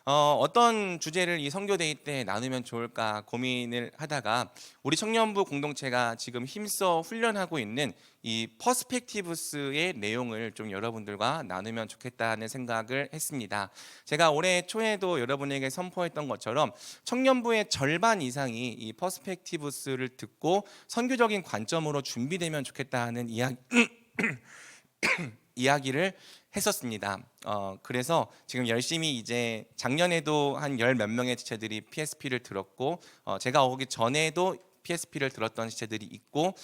어떤 주제를 이 선교데이 때 나누면 좋을까 고민을 하다가 우리 청년부 공동체가 지금 힘써 훈련하고 있는 이 퍼스펙티브스의 내용을 좀 여러분들과 나누면 좋겠다는 생각을 했습니다. 제가 올해 초에도 여러분에게 선포했던 것처럼 청년부의 절반 이상이 이 퍼스펙티브스를 듣고 선교적인 관점으로 준비되면 좋겠다는 이야기를 했었습니다. 그래서 지금 열심히 이제 작년에도 한 열 몇 명의 지체들이 PSP를 들었고 제가 오기 전에도 PSP를 들었던 지체들이 있고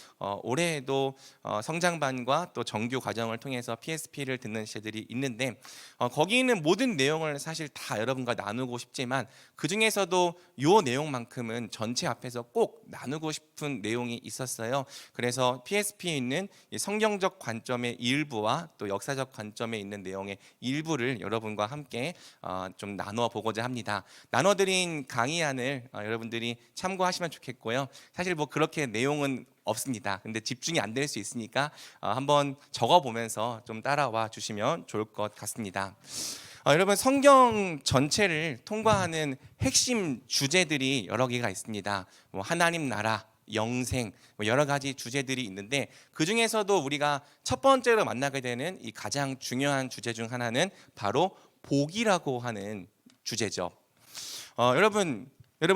올해에도 성장반과 또 정규 과정을 통해서 PSP를 듣는 지체들이 있는데 거기 있는 모든 내용을 사실 다 여러분과 나누고 싶지만 그 중에서도 요 내용만큼은 전체 앞에서 꼭 나누고 싶은 내용이 있었어요. 그래서 PSP에 있는 이 성경적 관점의 일부와 또 역사적 관점에 있는 내용의 일부를 여러분과 함께 좀 나누어 보고자 합니다. 나눠드린 강의안을 여러분들이 참고하시면 좋겠고요. 사실 뭐 그렇게 내용은 없습니다. 근데 집중이 안 될 수 있으니까 한번 적어보면서 좀 따라와 주시면 좋을 것 같습니다. 여러분, 성경 전체를 통과하는 핵심 주제들이 여러 개가 있습니다. 뭐 하나님 나라, 영생, 뭐 여러 가지 주제들이 있는데 그 중에서도 우리가 첫 번째로 만나게 되는 이 가장 중요한 주제 중 하나는 바로 복이라고 하는 주제죠. 여러분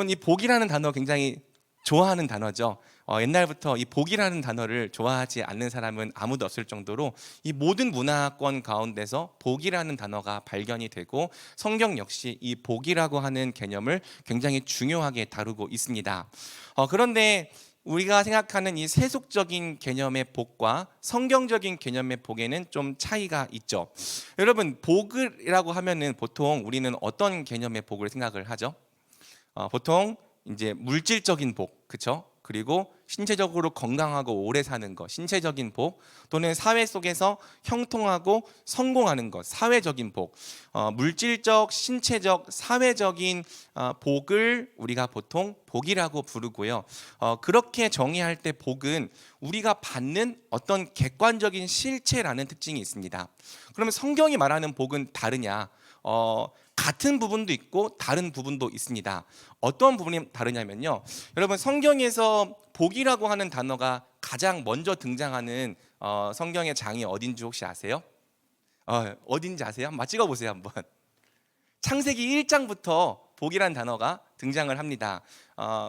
이 복이라는 단어 굉장히 좋아하는 단어죠. 옛날부터 이 복이라는 단어를 좋아하지 않는 사람은 아무도 없을 정도로 이 모든 문화권 가운데서 복이라는 단어가 발견이 되고 성경 역시 이 복이라고 하는 개념을 굉장히 중요하게 다루고 있습니다. 그런데 우리가 생각하는 이 세속적인 개념의 복과 성경적인 개념의 복에는 좀 차이가 있죠. 여러분, 복이라고 하면은 보통 우리는 어떤 개념의 복을 생각을 하죠? 보통 이제 물질적인 복, 그렇죠? 그리고 신체적으로 건강하고 오래 사는 것, 신체적인 복, 또는 사회 속에서 형통하고 성공하는 것, 사회적인 복, 물질적, 신체적, 사회적인 복을 우리가 보통 복이라고 부르고요. 그렇게 정의할 때 복은 우리가 받는 어떤 객관적인 실체라는 특징이 있습니다. 그러면 성경이 말하는 복은 다르냐? 같은 부분도 있고 다른 부분도 있습니다. 어떤 부분이 다르냐면요, 여러분, 성경에서 복이라고 하는 단어가 가장 먼저 등장하는 성경의 장이 어딘지 혹시 아세요? 어딘지 아세요? 한번 찍어보세요 한번. 창세기 1장부터 복이라는 단어가 등장을 합니다.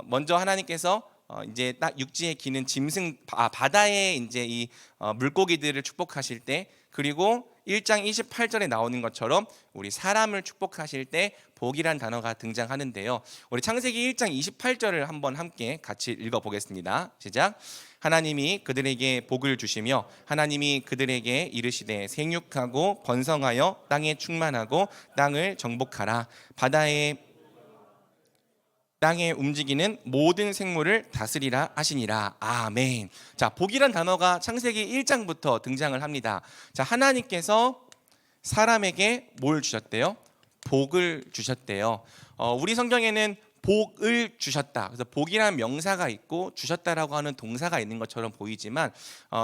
먼저 하나님께서 이제 딱 육지에 기는 짐승, 바다에 이제 이 물고기들을 축복하실 때, 그리고 1장 28절에 나오는 것처럼 우리 사람을 축복하실 때 복이란 단어가 등장하는데요. 우리 창세기 1장 28절을 한번 함께 같이 읽어보겠습니다. 시작. 하나님이 그들에게 복을 주시며 하나님이 그들에게 이르시되 생육하고 번성하여 땅에 충만하고 땅을 정복하라. 땅에 움직이는 모든 생물을 다스리라 하시니라. 아멘. 자, 복이란 단어가 창세기 1장부터 등장을 합니다. 자, 하나님께서 사람에게 뭘 주셨대요? 복을 주셨대요. 우리 성경에는 복을 주셨다. 그래서 복이라는 명사가 있고 주셨다라고 하는 동사가 있는 것처럼 보이지만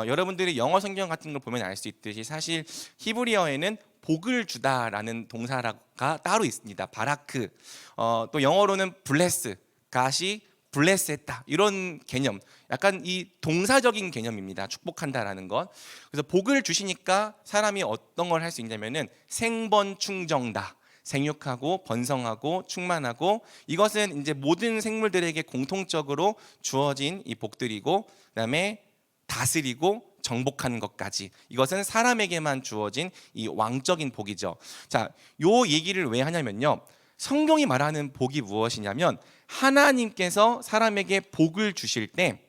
여러분들이 영어 성경 같은 걸 보면 알 수 있듯이 사실 히브리어에는 복을 주다라는 동사가 따로 있습니다. 바라크. 또 영어로는 bless, 가시 bless했다, 이런 개념, 약간 이 동사적인 개념입니다. 축복한다라는 것. 그래서 복을 주시니까 사람이 어떤 걸 할 수 있냐면은 생번충정다, 생육하고 번성하고 충만하고, 이것은 이제 모든 생물들에게 공통적으로 주어진 이 복들이고, 그다음에 다스리고 정복하는 것까지, 이것은 사람에게만 주어진 이 왕적인 복이죠. 자, 요 얘기를 왜 하냐면요, 성경이 말하는 복이 무엇이냐면 하나님께서 사람에게 복을 주실 때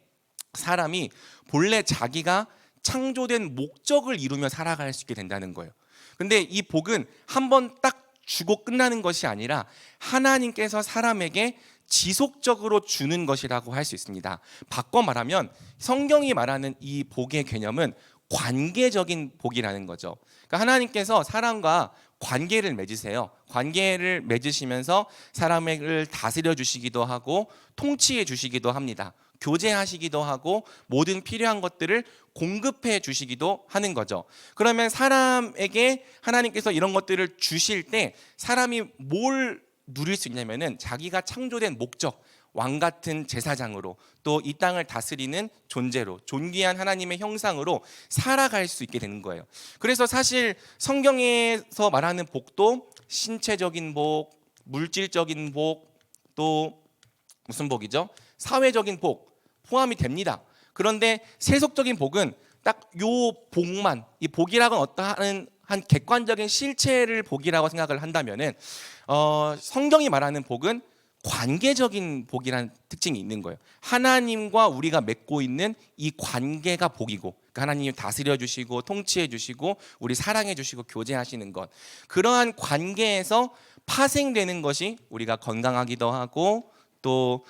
사람이 본래 자기가 창조된 목적을 이루며 살아갈 수 있게 된다는 거예요. 근데 이 복은 한번 딱 주고 끝나는 것이 아니라 하나님께서 사람에게 지속적으로 주는 것이라고 할 수 있습니다. 바꿔 말하면 성경이 말하는 이 복의 개념은 관계적인 복이라는 거죠. 그러니까 하나님께서 사람과 관계를 맺으세요. 관계를 맺으시면서 사람을 다스려 주시기도 하고 통치해 주시기도 합니다. 교제하시기도 하고 모든 필요한 것들을 공급해 주시기도 하는 거죠. 그러면 사람에게 하나님께서 이런 것들을 주실 때 사람이 뭘 누릴 수 있냐면은 자기가 창조된 목적, 왕 같은 제사장으로, 또 이 땅을 다스리는 존재로, 존귀한 하나님의 형상으로 살아갈 수 있게 되는 거예요. 그래서 사실 성경에서 말하는 복도 신체적인 복, 물질적인 복, 또 무슨 복이죠? 사회적인 복 포함이 됩니다. 그런데 세속적인 복은 딱 요 복만, 이 복이라고는 어떠한 한 객관적인 실체를 복이라고 생각을 한다면은 성경이 말하는 복은 관계적인 복이라는 특징이 있는 거예요. 하나님과 우리가 맺고 있는 이 관계가 복이고, 그러니까 하나님이 다스려 주시고 통치해 주시고 우리 사랑해 주시고 교제하시는 것, 그러한 관계에서 파생되는 것이 우리가 건강하기도 하고, 또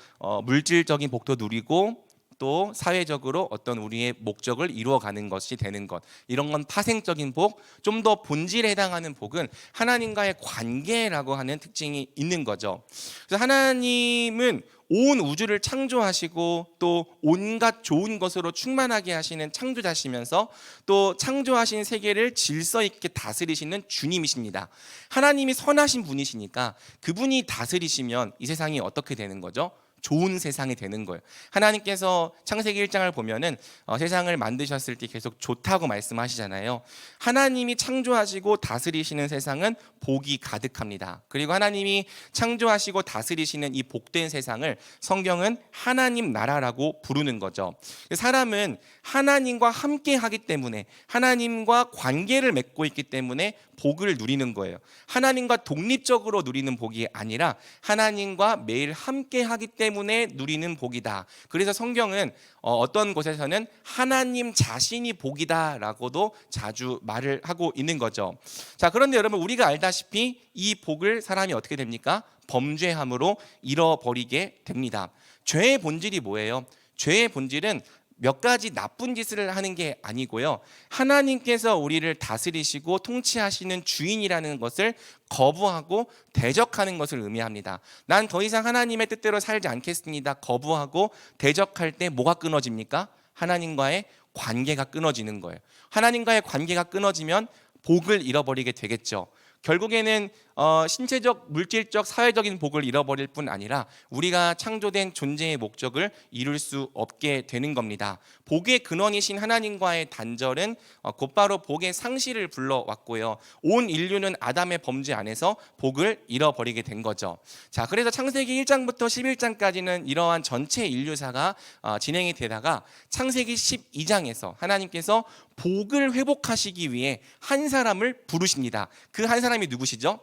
물질적인 복도 누리고, 또 사회적으로 어떤 우리의 목적을 이루어가는 것이 되는 것, 이런 건 파생적인 복. 좀 더 본질에 해당하는 복은 하나님과의 관계라고 하는 특징이 있는 거죠. 그래서 하나님은 온 우주를 창조하시고 또 온갖 좋은 것으로 충만하게 하시는 창조자시면서 또 창조하신 세계를 질서 있게 다스리시는 주님이십니다. 하나님이 선하신 분이시니까 그분이 다스리시면 이 세상이 어떻게 되는 거죠? 좋은 세상이 되는 거예요. 하나님께서 창세기 1장을 보면은 세상을 만드셨을 때 계속 좋다고 말씀하시잖아요. 하나님이 창조하시고 다스리시는 세상은 복이 가득합니다. 그리고 하나님이 창조하시고 다스리시는 이 복된 세상을 성경은 하나님 나라라고 부르는 거죠. 사람은 하나님과 함께 하기 때문에, 하나님과 관계를 맺고 있기 때문에 복을 누리는 거예요. 하나님과 독립적으로 누리는 복이 아니라 하나님과 매일 함께 하기 때문에 누리는 복이다. 그래서 성경은 어떤 곳에서는 하나님 자신이 복이다라고도 자주 말을 하고 있는 거죠. 자, 그런데 여러분, 우리가 알다시피 이 복을 사람이 어떻게 됩니까? 범죄함으로 잃어버리게 됩니다. 죄의 본질이 뭐예요? 죄의 본질은 몇 가지 나쁜 짓을 하는 게 아니고요, 하나님께서 우리를 다스리시고 통치하시는 주인이라는 것을 거부하고 대적하는 것을 의미합니다. 난 더 이상 하나님의 뜻대로 살지 않겠습니다. 거부하고 대적할 때 뭐가 끊어집니까? 하나님과의 관계가 끊어지는 거예요. 하나님과의 관계가 끊어지면 복을 잃어버리게 되겠죠. 결국에는 신체적, 물질적, 사회적인 복을 잃어버릴 뿐 아니라 우리가 창조된 존재의 목적을 이룰 수 없게 되는 겁니다. 복의 근원이신 하나님과의 단절은 곧바로 복의 상실을 불러왔고요, 온 인류는 아담의 범죄 안에서 복을 잃어버리게 된 거죠. 자, 그래서 창세기 1장부터 11장까지는 이러한 전체 인류사가 진행이 되다가 창세기 12장에서 하나님께서 복을 회복하시기 위해 한 사람을 부르십니다. 그 한 사람이 누구시죠?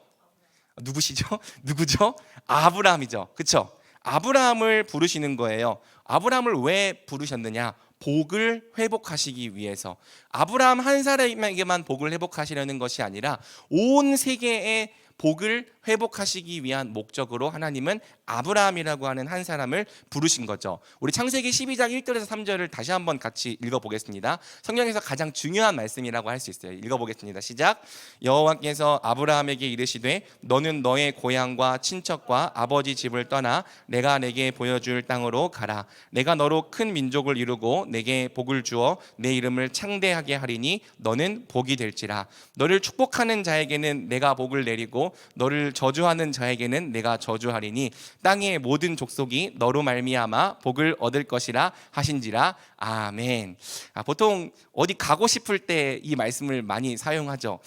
누구죠? 아브라함이죠. 그렇죠? 아브라함을 부르시는 거예요. 아브라함을 왜 부르셨느냐? 복을 회복하시기 위해서. 아브라함 한 사람에게만 복을 회복하시려는 것이 아니라 온 세계의 복을 회복하시기 위한 목적으로 하나님은 아브라함이라고 하는 한 사람을 부르신 거죠. 우리 창세기 12장 1절에서 3절을 다시 한번 같이 읽어보겠습니다. 성경에서 가장 중요한 말씀이라고 할 수 있어요. 읽어보겠습니다. 시작. 여호와께서 아브라함에게 이르시되 너는 너의 고향과 친척과 아버지 집을 떠나 내가 내게 보여줄 땅으로 가라. 내가 너로 큰 민족을 이루고 내게 복을 주어 내 이름을 창대하게 하리니 너는 복이 될지라. 너를 축복하는 자에게는 내가 복을 내리고 너를 저주하는 자에게는 내가 저주하리니 땅의 모든 족속이 너로 말미암아 복을 얻을 것이라 하신지라. 아멘. 보통 어디 가고 싶을 때 이 말씀을 많이 사용하죠.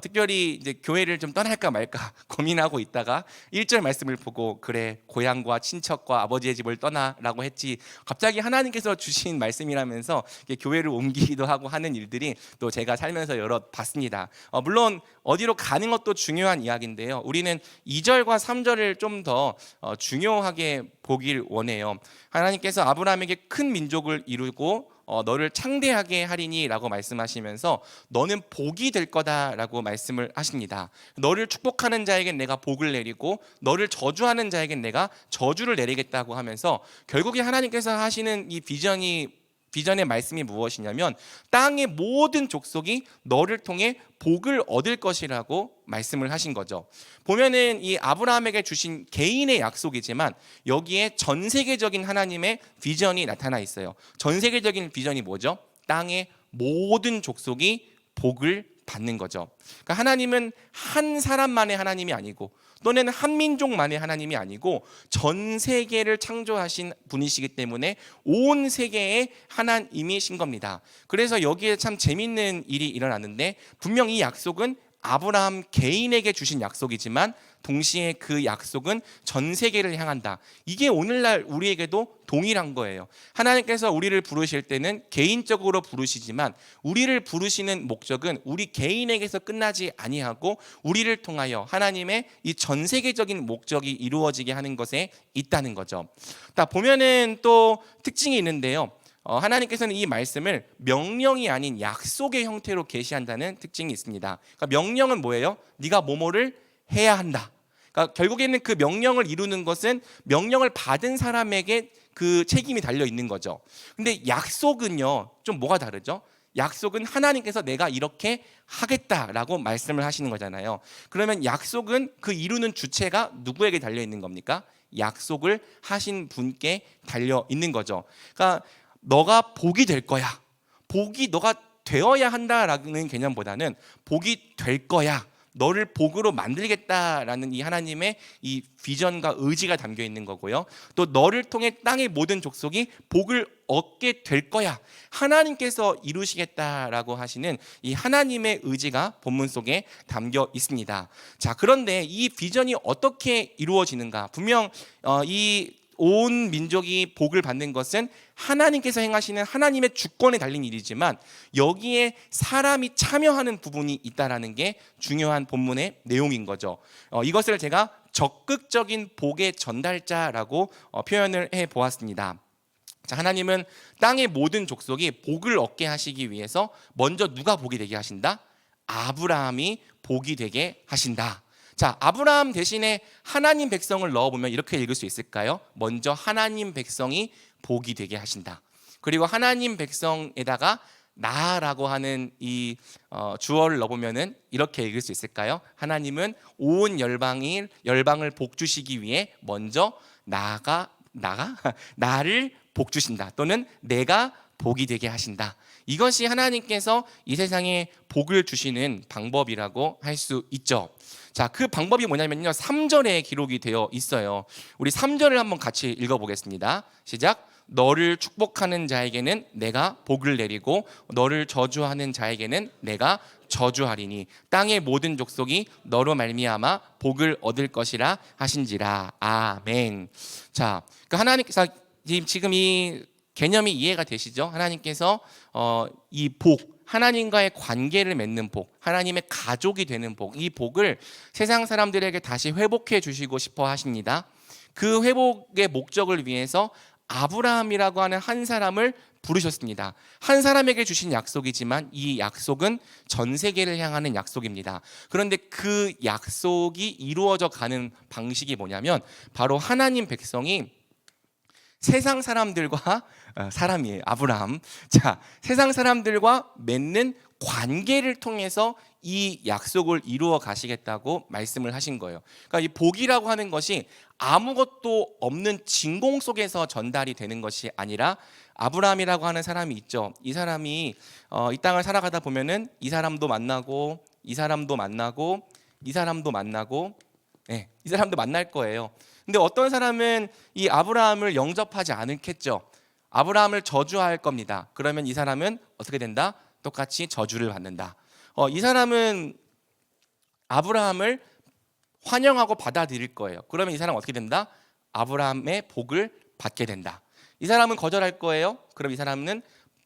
특별히 이제 교회를 좀 떠날까 말까 고민하고 있다가 1절 말씀을 보고 그래 고향과 친척과 아버지의 집을 떠나라고 했지, 갑자기 하나님께서 주신 말씀이라면서 교회를 옮기기도 하고 하는 일들이 또 제가 살면서 여러 봤습니다. 물론 어디로 가는 것도 중요한 이야기인데요, 우리는 2절과 3절을 좀 더 중요하게 보길 원해요. 하나님께서 아브라함에게 큰 민족을 이루고 너를 창대하게 하리니 라고 말씀하시면서 너는 복이 될 거다라고 말씀을 하십니다. 너를 축복하는 자에겐 내가 복을 내리고 너를 저주하는 자에겐 내가 저주를 내리겠다고 하면서, 결국에 하나님께서 하시는 이 비전의 말씀이 무엇이냐면 땅의 모든 족속이 너를 통해 복을 얻을 것이라고 말씀을 하신 거죠. 보면은 이 아브라함에게 주신 개인의 약속이지만 여기에 전 세계적인 하나님의 비전이 나타나 있어요. 전 세계적인 비전이 뭐죠? 땅의 모든 족속이 복을 받는 거죠. 그러니까 하나님은 한 사람만의 하나님이 아니고 또는 한 민족만의 하나님이 아니고 전 세계를 창조하신 분이시기 때문에 온 세계의 하나님이신 겁니다. 그래서 여기에 참 재밌는 일이 일어났는데, 분명 이 약속은 아브라함 개인에게 주신 약속이지만 동시에 그 약속은 전 세계를 향한다. 이게 오늘날 우리에게도 동일한 거예요. 하나님께서 우리를 부르실 때는 개인적으로 부르시지만 우리를 부르시는 목적은 우리 개인에게서 끝나지 아니하고 우리를 통하여 하나님의 이 전 세계적인 목적이 이루어지게 하는 것에 있다는 거죠. 보면은 또 특징이 있는데요. 하나님께서는 이 말씀을 명령이 아닌 약속의 형태로 계시한다는 특징이 있습니다. 그러니까 명령은 뭐예요? 네가 뭐뭐를 해야 한다. 그러니까 결국에는 그 명령을 이루는 것은 명령을 받은 사람에게 그 책임이 달려 있는 거죠. 근데 약속은요, 좀 뭐가 다르죠? 약속은 하나님께서 내가 이렇게 하겠다라고 말씀을 하시는 거잖아요. 그러면 약속은 그 이루는 주체가 누구에게 달려 있는 겁니까? 약속을 하신 분께 달려 있는 거죠. 그러니까 너가 복이 될 거야. 복이 너가 되어야 한다라는 개념보다는 복이 될 거야. 너를 복으로 만들겠다라는 이 하나님의 이 비전과 의지가 담겨 있는 거고요. 또 너를 통해 땅의 모든 족속이 복을 얻게 될 거야. 하나님께서 이루시겠다라고 하시는 이 하나님의 의지가 본문 속에 담겨 있습니다. 자, 그런데 이 비전이 어떻게 이루어지는가? 분명 이 온 민족이 복을 받는 것은 하나님께서 행하시는 하나님의 주권에 달린 일이지만 여기에 사람이 참여하는 부분이 있다라는 게 중요한 본문의 내용인 거죠. 이것을 제가 적극적인 복의 전달자라고 표현을 해 보았습니다. 자, 하나님은 땅의 모든 족속이 복을 얻게 하시기 위해서 먼저 누가 복이 되게 하신다? 아브라함이 복이 되게 하신다. 자, 아브라함 대신에 하나님 백성을 넣어보면 이렇게 읽을 수 있을까요? 먼저 하나님 백성이 복이 되게 하신다. 그리고 하나님 백성에다가 나라고 하는 이 주어를 넣어보면은 이렇게 읽을 수 있을까요? 하나님은 온 열방을 복 주시기 위해 먼저 나를 복 주신다. 또는 내가 복이 되게 하신다. 이것이 하나님께서 이 세상에 복을 주시는 방법이라고 할 수 있죠. 자, 그 방법이 뭐냐면요, 3절에 기록이 되어 있어요. 우리 3절을 한번 같이 읽어보겠습니다. 시작. 너를 축복하는 자에게는 내가 복을 내리고 너를 저주하는 자에게는 내가 저주하리니 땅의 모든 족속이 너로 말미암아 복을 얻을 것이라 하신지라. 아멘. 자, 그 하나님께서 지금 이 개념이 이해가 되시죠? 하나님께서 이 복, 하나님과의 관계를 맺는 복, 하나님의 가족이 되는 복, 이 복을 세상 사람들에게 다시 회복해 주시고 싶어 하십니다. 그 회복의 목적을 위해서 아브라함이라고 하는 한 사람을 부르셨습니다. 한 사람에게 주신 약속이지만 이 약속은 전 세계를 향하는 약속입니다. 그런데 그 약속이 이루어져 가는 방식이 뭐냐면 바로 하나님 백성이 세상 사람들과 사람이에요. 아브라함. 자, 세상 사람들과 맺는 관계를 통해서 이 약속을 이루어 가시겠다고 말씀을 하신 거예요. 그러니까 이 복이라고 하는 것이 아무것도 없는 진공 속에서 전달이 되는 것이 아니라 아브라함이라고 하는 사람이 있죠. 이 사람이 이 땅을 살아가다 보면은 이 사람도 만나고 이 사람도 만나고 이 사람도 만나고 이 사람도 만날 거예요. 근데 어떤 사람은 이 아브라함을 영접하지 않겠죠. 아브라함을 저주할 겁니다. 그러면 이 사람은 어떻게 된다? 똑같이 저주를 받는다. 이 사람은 아브라함을 환영하고 받아들일 거예요. 그러면 이 사람은 어떻게 된다? 아브라함의 복을 받게 된다. 이 사람은 거절할 거예요. 그럼 이 사람은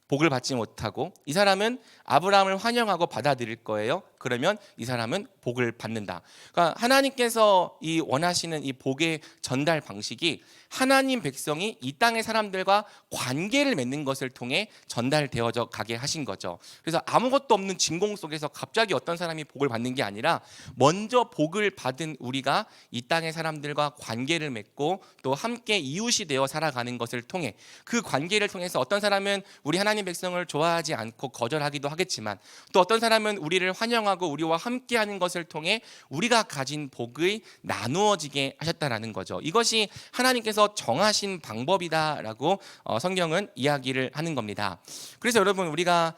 복을 받지 못하고, 이 사람은 아브라함을 환영하고 받아들일 거예요. 그러면 이 사람은 복을 받는다. 그러니까 하나님께서 이 원하시는 이 복의 전달 방식이 하나님 백성이 이 땅의 사람들과 관계를 맺는 것을 통해 전달되어져 가게 하신 거죠. 그래서 아무것도 없는 진공 속에서 갑자기 어떤 사람이 복을 받는 게 아니라 먼저 복을 받은 우리가 이 땅의 사람들과 관계를 맺고 또 함께 이웃이 되어 살아가는 것을 통해, 그 관계를 통해서 어떤 사람은 우리 하나님 백성을 좋아하지 않고 거절하기도 하겠지만 또 어떤 사람은 우리를 환영하고 동행하고 우리와 함께하는 것을 통해 우리가 가진 복이 나누어지게 하셨다라는 거죠. 이것이 하나님께서 정하신 방법이다라고 성경은 이야기를 하는 겁니다. 그래서 여러분, 우리가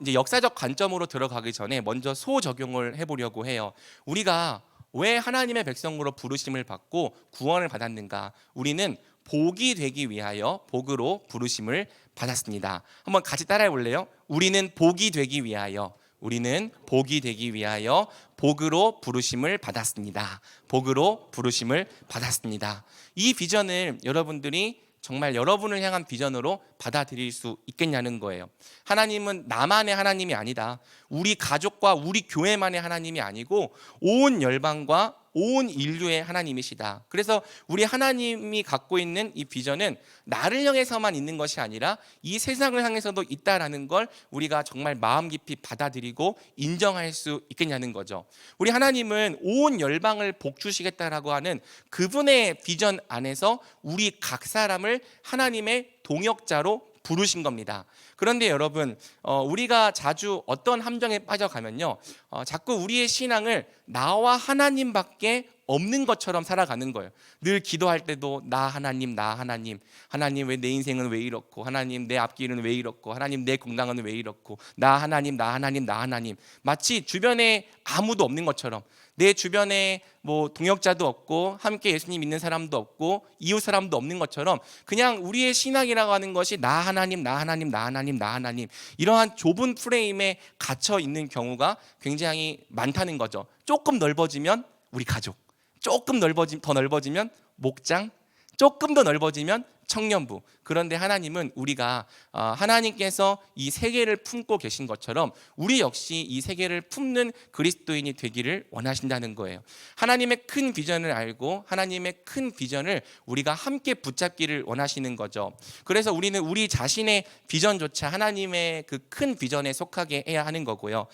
이제 역사적 관점으로 들어가기 전에 먼저 소적용을 해보려고 해요. 우리가 왜 하나님의 백성으로 부르심을 받고 구원을 받았는가? 우리는 복이 되기 위하여 복으로 부르심을 받았습니다. 한번 같이 따라해 볼래요? 우리는 복이 되기 위하여, 우리는 복이 되기 위하여 복으로 부르심을 받았습니다. 복으로 부르심을 받았습니다. 이 비전을 여러분들이 정말 여러분을 향한 비전으로 받아들일 수 있겠냐는 거예요. 하나님은 나만의 하나님이 아니다. 우리 가족과 우리 교회만의 하나님이 아니고 온 열방과 온 인류의 하나님이시다. 그래서 우리 하나님이 갖고 있는 이 비전은 나를 향해서만 있는 것이 아니라 이 세상을 향해서도 있다라는 걸 우리가 정말 마음 깊이 받아들이고 인정할 수 있겠냐는 거죠. 우리 하나님은 온 열방을 복주시겠다라고 하는 그분의 비전 안에서 우리 각 사람을 하나님의 동역자로 부르신 겁니다. 그런데 여러분, 우리가 자주 어떤 함정에 빠져가면요, 자꾸 우리의 신앙을 나와 하나님밖에 없는 것처럼 살아가는 거예요. 늘 기도할 때도 나 하나님, 나 하나님, 하나님 왜 내 인생은 왜 이렇고, 하나님 내 앞길은 왜 이렇고, 하나님 내 건강은 왜 이렇고, 나 하나님, 나 하나님, 나 하나님. 마치 주변에 아무도 없는 것처럼, 내 주변에 뭐 동역자도 없고 함께 예수님 믿는 사람도 없고 이웃 사람도 없는 것처럼 그냥 우리의 신앙이라고 하는 것이 나 하나님, 나 하나님, 나 하나님, 나 하나님, 이러한 좁은 프레임에 갇혀 있는 경우가 굉장히 많다는 거죠. 조금 넓어지면 우리 가족, 조금 더 넓어지면 목장, 조금 더 넓어지면 청년부. 그런데 하나님은 우리가 하나님께서 이 세계를 품고 계신 것처럼 우리 역시 이 세계를 품는 그리스도인이 되기를 원하신다는 거예요. 하나님의 큰 비전을 알고 하나님의 큰 비전을 우리가 함께 붙잡기를 원하시는 거죠. 그래서 우리는 우리 자신의 비전조차 하나님의 그 큰 비전에 속하게 해야 하는 거고요.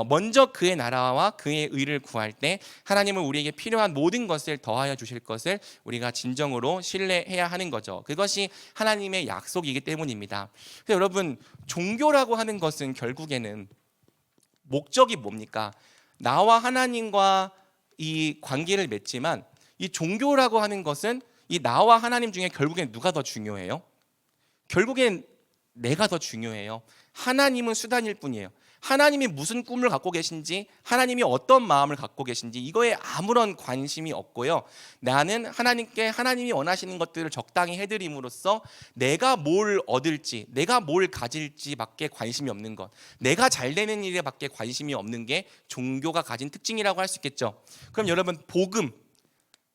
먼저 그의 나라와 그의 의를 구할 때 하나님은 우리에게 필요한 모든 것을 더하여 주실 것을 우리가 진정으로 신뢰해야 하는 거죠. 그것이 하나님의 약속이기 때문입니다. 그래서 여러분, 종교라고 하는 것은 결국에는 목적이 뭡니까? 나와 하나님과 이 관계를 맺지만 이 종교라고 하는 것은 이 나와 하나님 중에 결국엔 누가 더 중요해요? 결국엔 내가 더 중요해요. 하나님은 수단일 뿐이에요. 하나님이 무슨 꿈을 갖고 계신지, 하나님이 어떤 마음을 갖고 계신지 이거에 아무런 관심이 없고요. 나는 하나님께 하나님이 원하시는 것들을 적당히 해드림으로써 내가 뭘 얻을지, 내가 뭘 가질지밖에 관심이 없는 것, 내가 잘 되는 일에밖에 관심이 없는 게 종교가 가진 특징이라고 할 수 있겠죠. 그럼 여러분, 복음,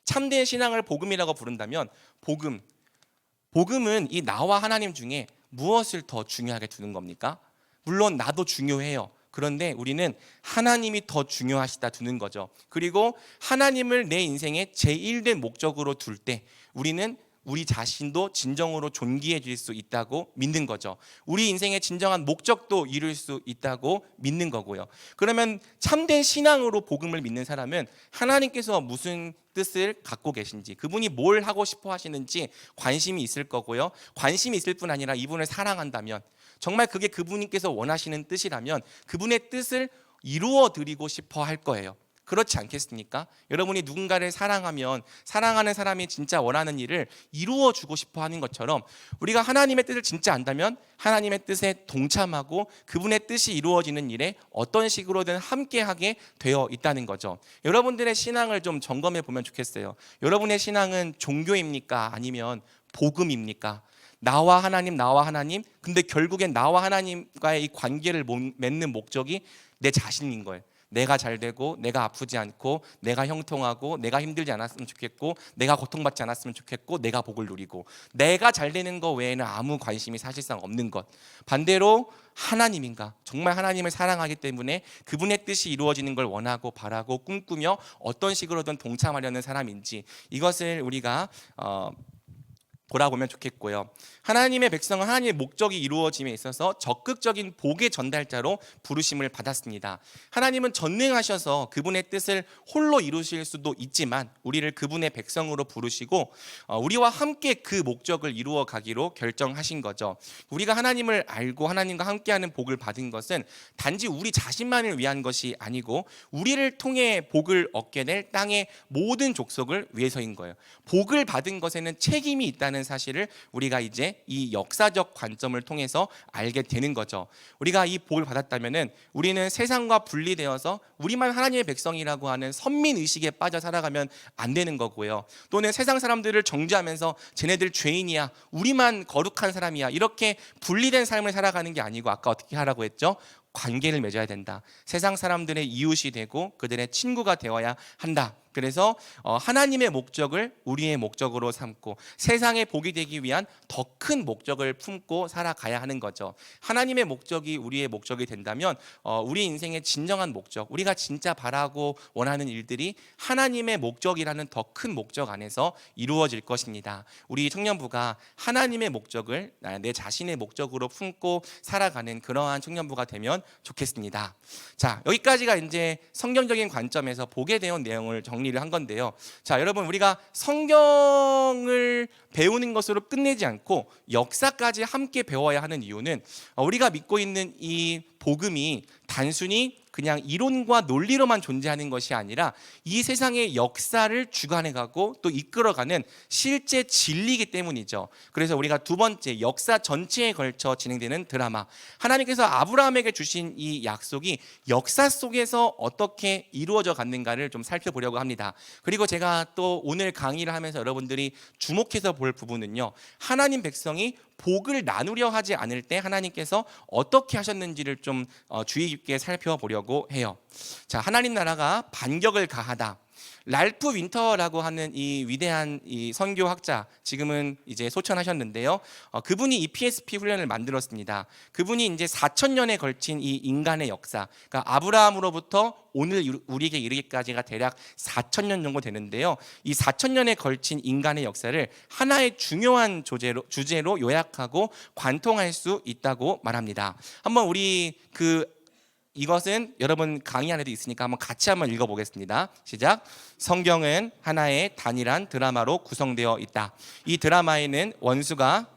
참된 신앙을 복음이라고 부른다면 복음은 이 나와 하나님 중에 무엇을 더 중요하게 두는 겁니까? 물론 나도 중요해요. 그런데 우리는 하나님이 더 중요하시다 두는 거죠. 그리고 하나님을 내 인생의 제1된 목적으로 둘 때 우리는 우리 자신도 진정으로 존귀해질 수 있다고 믿는 거죠. 우리 인생의 진정한 목적도 이룰 수 있다고 믿는 거고요. 그러면 참된 신앙으로 복음을 믿는 사람은 하나님께서 무슨 뜻을 갖고 계신지, 그분이 뭘 하고 싶어 하시는지 관심이 있을 거고요. 관심이 있을 뿐 아니라 이분을 사랑한다면, 정말 그게 그분께서 원하시는 뜻이라면 그분의 뜻을 이루어 드리고 싶어 할 거예요. 그렇지 않겠습니까? 여러분이 누군가를 사랑하면 사랑하는 사람이 진짜 원하는 일을 이루어 주고 싶어 하는 것처럼 우리가 하나님의 뜻을 진짜 안다면 하나님의 뜻에 동참하고 그분의 뜻이 이루어지는 일에 어떤 식으로든 함께하게 되어 있다는 거죠. 여러분들의 신앙을 좀 점검해 보면 좋겠어요. 여러분의 신앙은 종교입니까? 아니면 복음입니까? 나와 하나님, 근데 결국엔 나와 하나님과의 이 관계를 맺는 목적이 내 자신인 거예요. 내가 잘 되고, 내가 아프지 않고, 내가 형통하고, 내가 힘들지 않았으면 좋겠고, 내가 고통받지 않았으면 좋겠고, 내가 복을 누리고, 내가 잘 되는 거 외에는 아무 관심이 사실상 없는 것. 반대로 하나님인가? 정말 하나님을 사랑하기 때문에 그분의 뜻이 이루어지는 걸 원하고 바라고 꿈꾸며 어떤 식으로든 동참하려는 사람인지, 이것을 우리가 돌아보면 좋겠고요. 하나님의 백성은 하나님의 목적이 이루어짐에 있어서 적극적인 복의 전달자로 부르심을 받았습니다. 하나님은 전능하셔서 그분의 뜻을 홀로 이루실 수도 있지만 우리를 그분의 백성으로 부르시고 우리와 함께 그 목적을 이루어 가기로 결정하신 거죠. 우리가 하나님을 알고 하나님과 함께하는 복을 받은 것은 단지 우리 자신만을 위한 것이 아니고 우리를 통해 복을 얻게 될 땅의 모든 족속을 위해서인 거예요. 복을 받은 것에는 책임이 있다는 사실을 우리가 이제 이 역사적 관점을 통해서 알게 되는 거죠. 우리가 이 복을 받았다면은 우리는 세상과 분리되어서 우리만 하나님의 백성이라고 하는 선민 의식에 빠져 살아가면 안 되는 거고요. 또는 세상 사람들을 정죄하면서 쟤네들 죄인이야, 우리만 거룩한 사람이야, 이렇게 분리된 삶을 살아가는 게 아니고 아까 어떻게 하라고 했죠? 관계를 맺어야 된다. 세상 사람들의 이웃이 되고 그들의 친구가 되어야 한다. 그래서 하나님의 목적을 우리의 목적으로 삼고 세상의 복이 되기 위한 더 큰 목적을 품고 살아가야 하는 거죠. 하나님의 목적이 우리의 목적이 된다면 우리 인생의 진정한 목적, 우리가 진짜 바라고 원하는 일들이 하나님의 목적이라는 더 큰 목적 안에서 이루어질 것입니다. 우리 청년부가 하나님의 목적을 내 자신의 목적으로 품고 살아가는 그러한 청년부가 되면 좋겠습니다. 자, 여기까지가 이제 성경적인 관점에서 복에 대한 내용을 정리를 한 건데요. 자, 여러분, 우리가 성경을 배우는 것으로 끝내지 않고 역사까지 함께 배워야 하는 이유는 우리가 믿고 있는 이 복음이 단순히 그냥 이론과 논리로만 존재하는 것이 아니라 이 세상의 역사를 주관해가고 또 이끌어가는 실제 진리이기 때문이죠. 그래서 우리가 두 번째, 역사 전체에 걸쳐 진행되는 드라마, 하나님께서 아브라함에게 주신 이 약속이 역사 속에서 어떻게 이루어져 갔는가를 좀 살펴보려고 합니다. 그리고 제가 또 오늘 강의를 하면서 여러분들이 주목해서 볼 부분은요, 하나님 백성이 복을 나누려 하지 않을 때 하나님께서 어떻게 하셨는지를 좀 주의 깊게 살펴보려고 해요. 자, 하나님 나라가 반격을 가하다. 랄프 윈터라고 하는 이 위대한 이 선교학자, 지금은 이제 소천하셨는데요. 그분이 이 PSP 훈련을 만들었습니다. 그분이 이제 4,000년에 걸친 이 인간의 역사, 그러니까 아브라함으로부터 오늘 우리에게 이르기까지가 대략 4,000년 정도 되는데요. 이 4,000년에 걸친 인간의 역사를 하나의 중요한 주제로 요약하고 관통할 수 있다고 말합니다. 한번 우리 이것은 여러분 강의 안에도 있으니까 한번 읽어보겠습니다. 시작. 성경은 하나의 단일한 드라마로 구성되어 있다. 이 드라마에는 원수가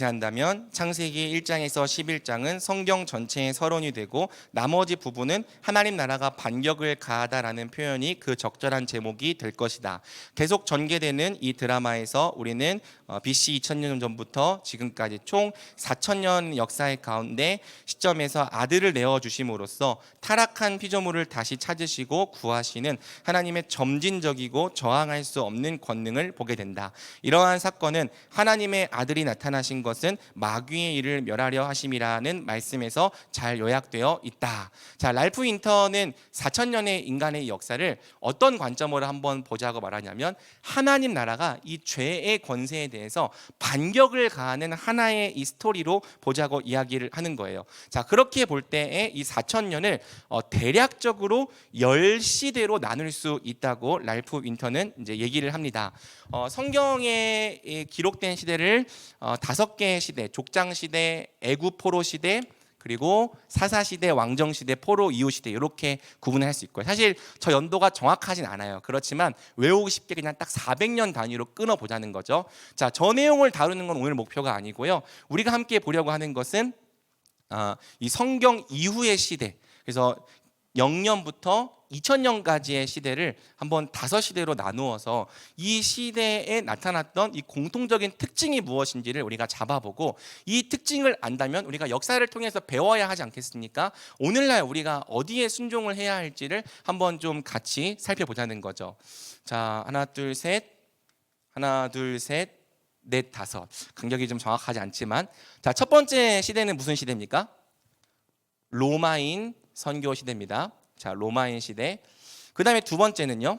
한다면 창세기 1장에서 11장은 성경 전체의 서론이 되고 나머지 부분은 하나님 나라가 반격을 가하다라는 표현이 그 적절한 제목이 될 것이다. 계속 전개되는 이 드라마에서 우리는 BC 2000년 전부터 지금까지 총 4000년 역사의 가운데 시점에서 아들을 내어주심으로써 타락한 피조물을 다시 찾으시고 구하시는 하나님의 점진적이고 저항할 수 없는 권능을 보게 된다. 이러한 사건은 하나님의 아들이 나타나신 것은 마귀의 일을 멸하려 하심이라는 말씀에서 잘 요약되어 있다. 자, 랄프 윈터는 4,000년의 인간의 역사를 어떤 관점으로 한번 보자고 말하냐면 하나님 나라가 이 죄의 권세에 대해서 반격을 가하는 하나의 이 스토리로 보자고 이야기를 하는 거예요. 자, 그렇게 볼 때에 이 4,000년을 대략적으로 10시대로 나눌 수 있다고 랄프 윈터는 이제 얘기를 합니다. 성경에 기록된 시대를 5개의 시대, 족장시대, 애굽 포로 시대, 그리고 사사시대, 왕정시대, 포로 이후시대 이렇게 구분을 할 수 있고요. 사실 저 연도가 정확하진 않아요. 그렇지만 외우기 쉽게 그냥 딱 400년 단위로 끊어보자는 거죠. 자, 저 내용을 다루는 건 오늘 목표가 아니고요. 우리가 함께 보려고 하는 것은 이 성경 이후의 시대, 그래서 0년부터 2000년까지의 시대를 한번 5시대로 나누어서 이 시대에 나타났던 이 공통적인 특징이 무엇인지를 우리가 잡아보고 이 특징을 안다면 우리가 역사를 통해서 배워야 하지 않겠습니까? 오늘날 우리가 어디에 순종을 해야 할지를 한번 좀 같이 살펴보자는 거죠. 자, 하나 둘 셋, 넷, 다섯. 간격이 좀 정확하지 않지만, 자, 첫 번째 시대는 무슨 시대입니까? 로마인 선교 시대입니다. 자, 로마인 시대. 그다음에 두 번째는요.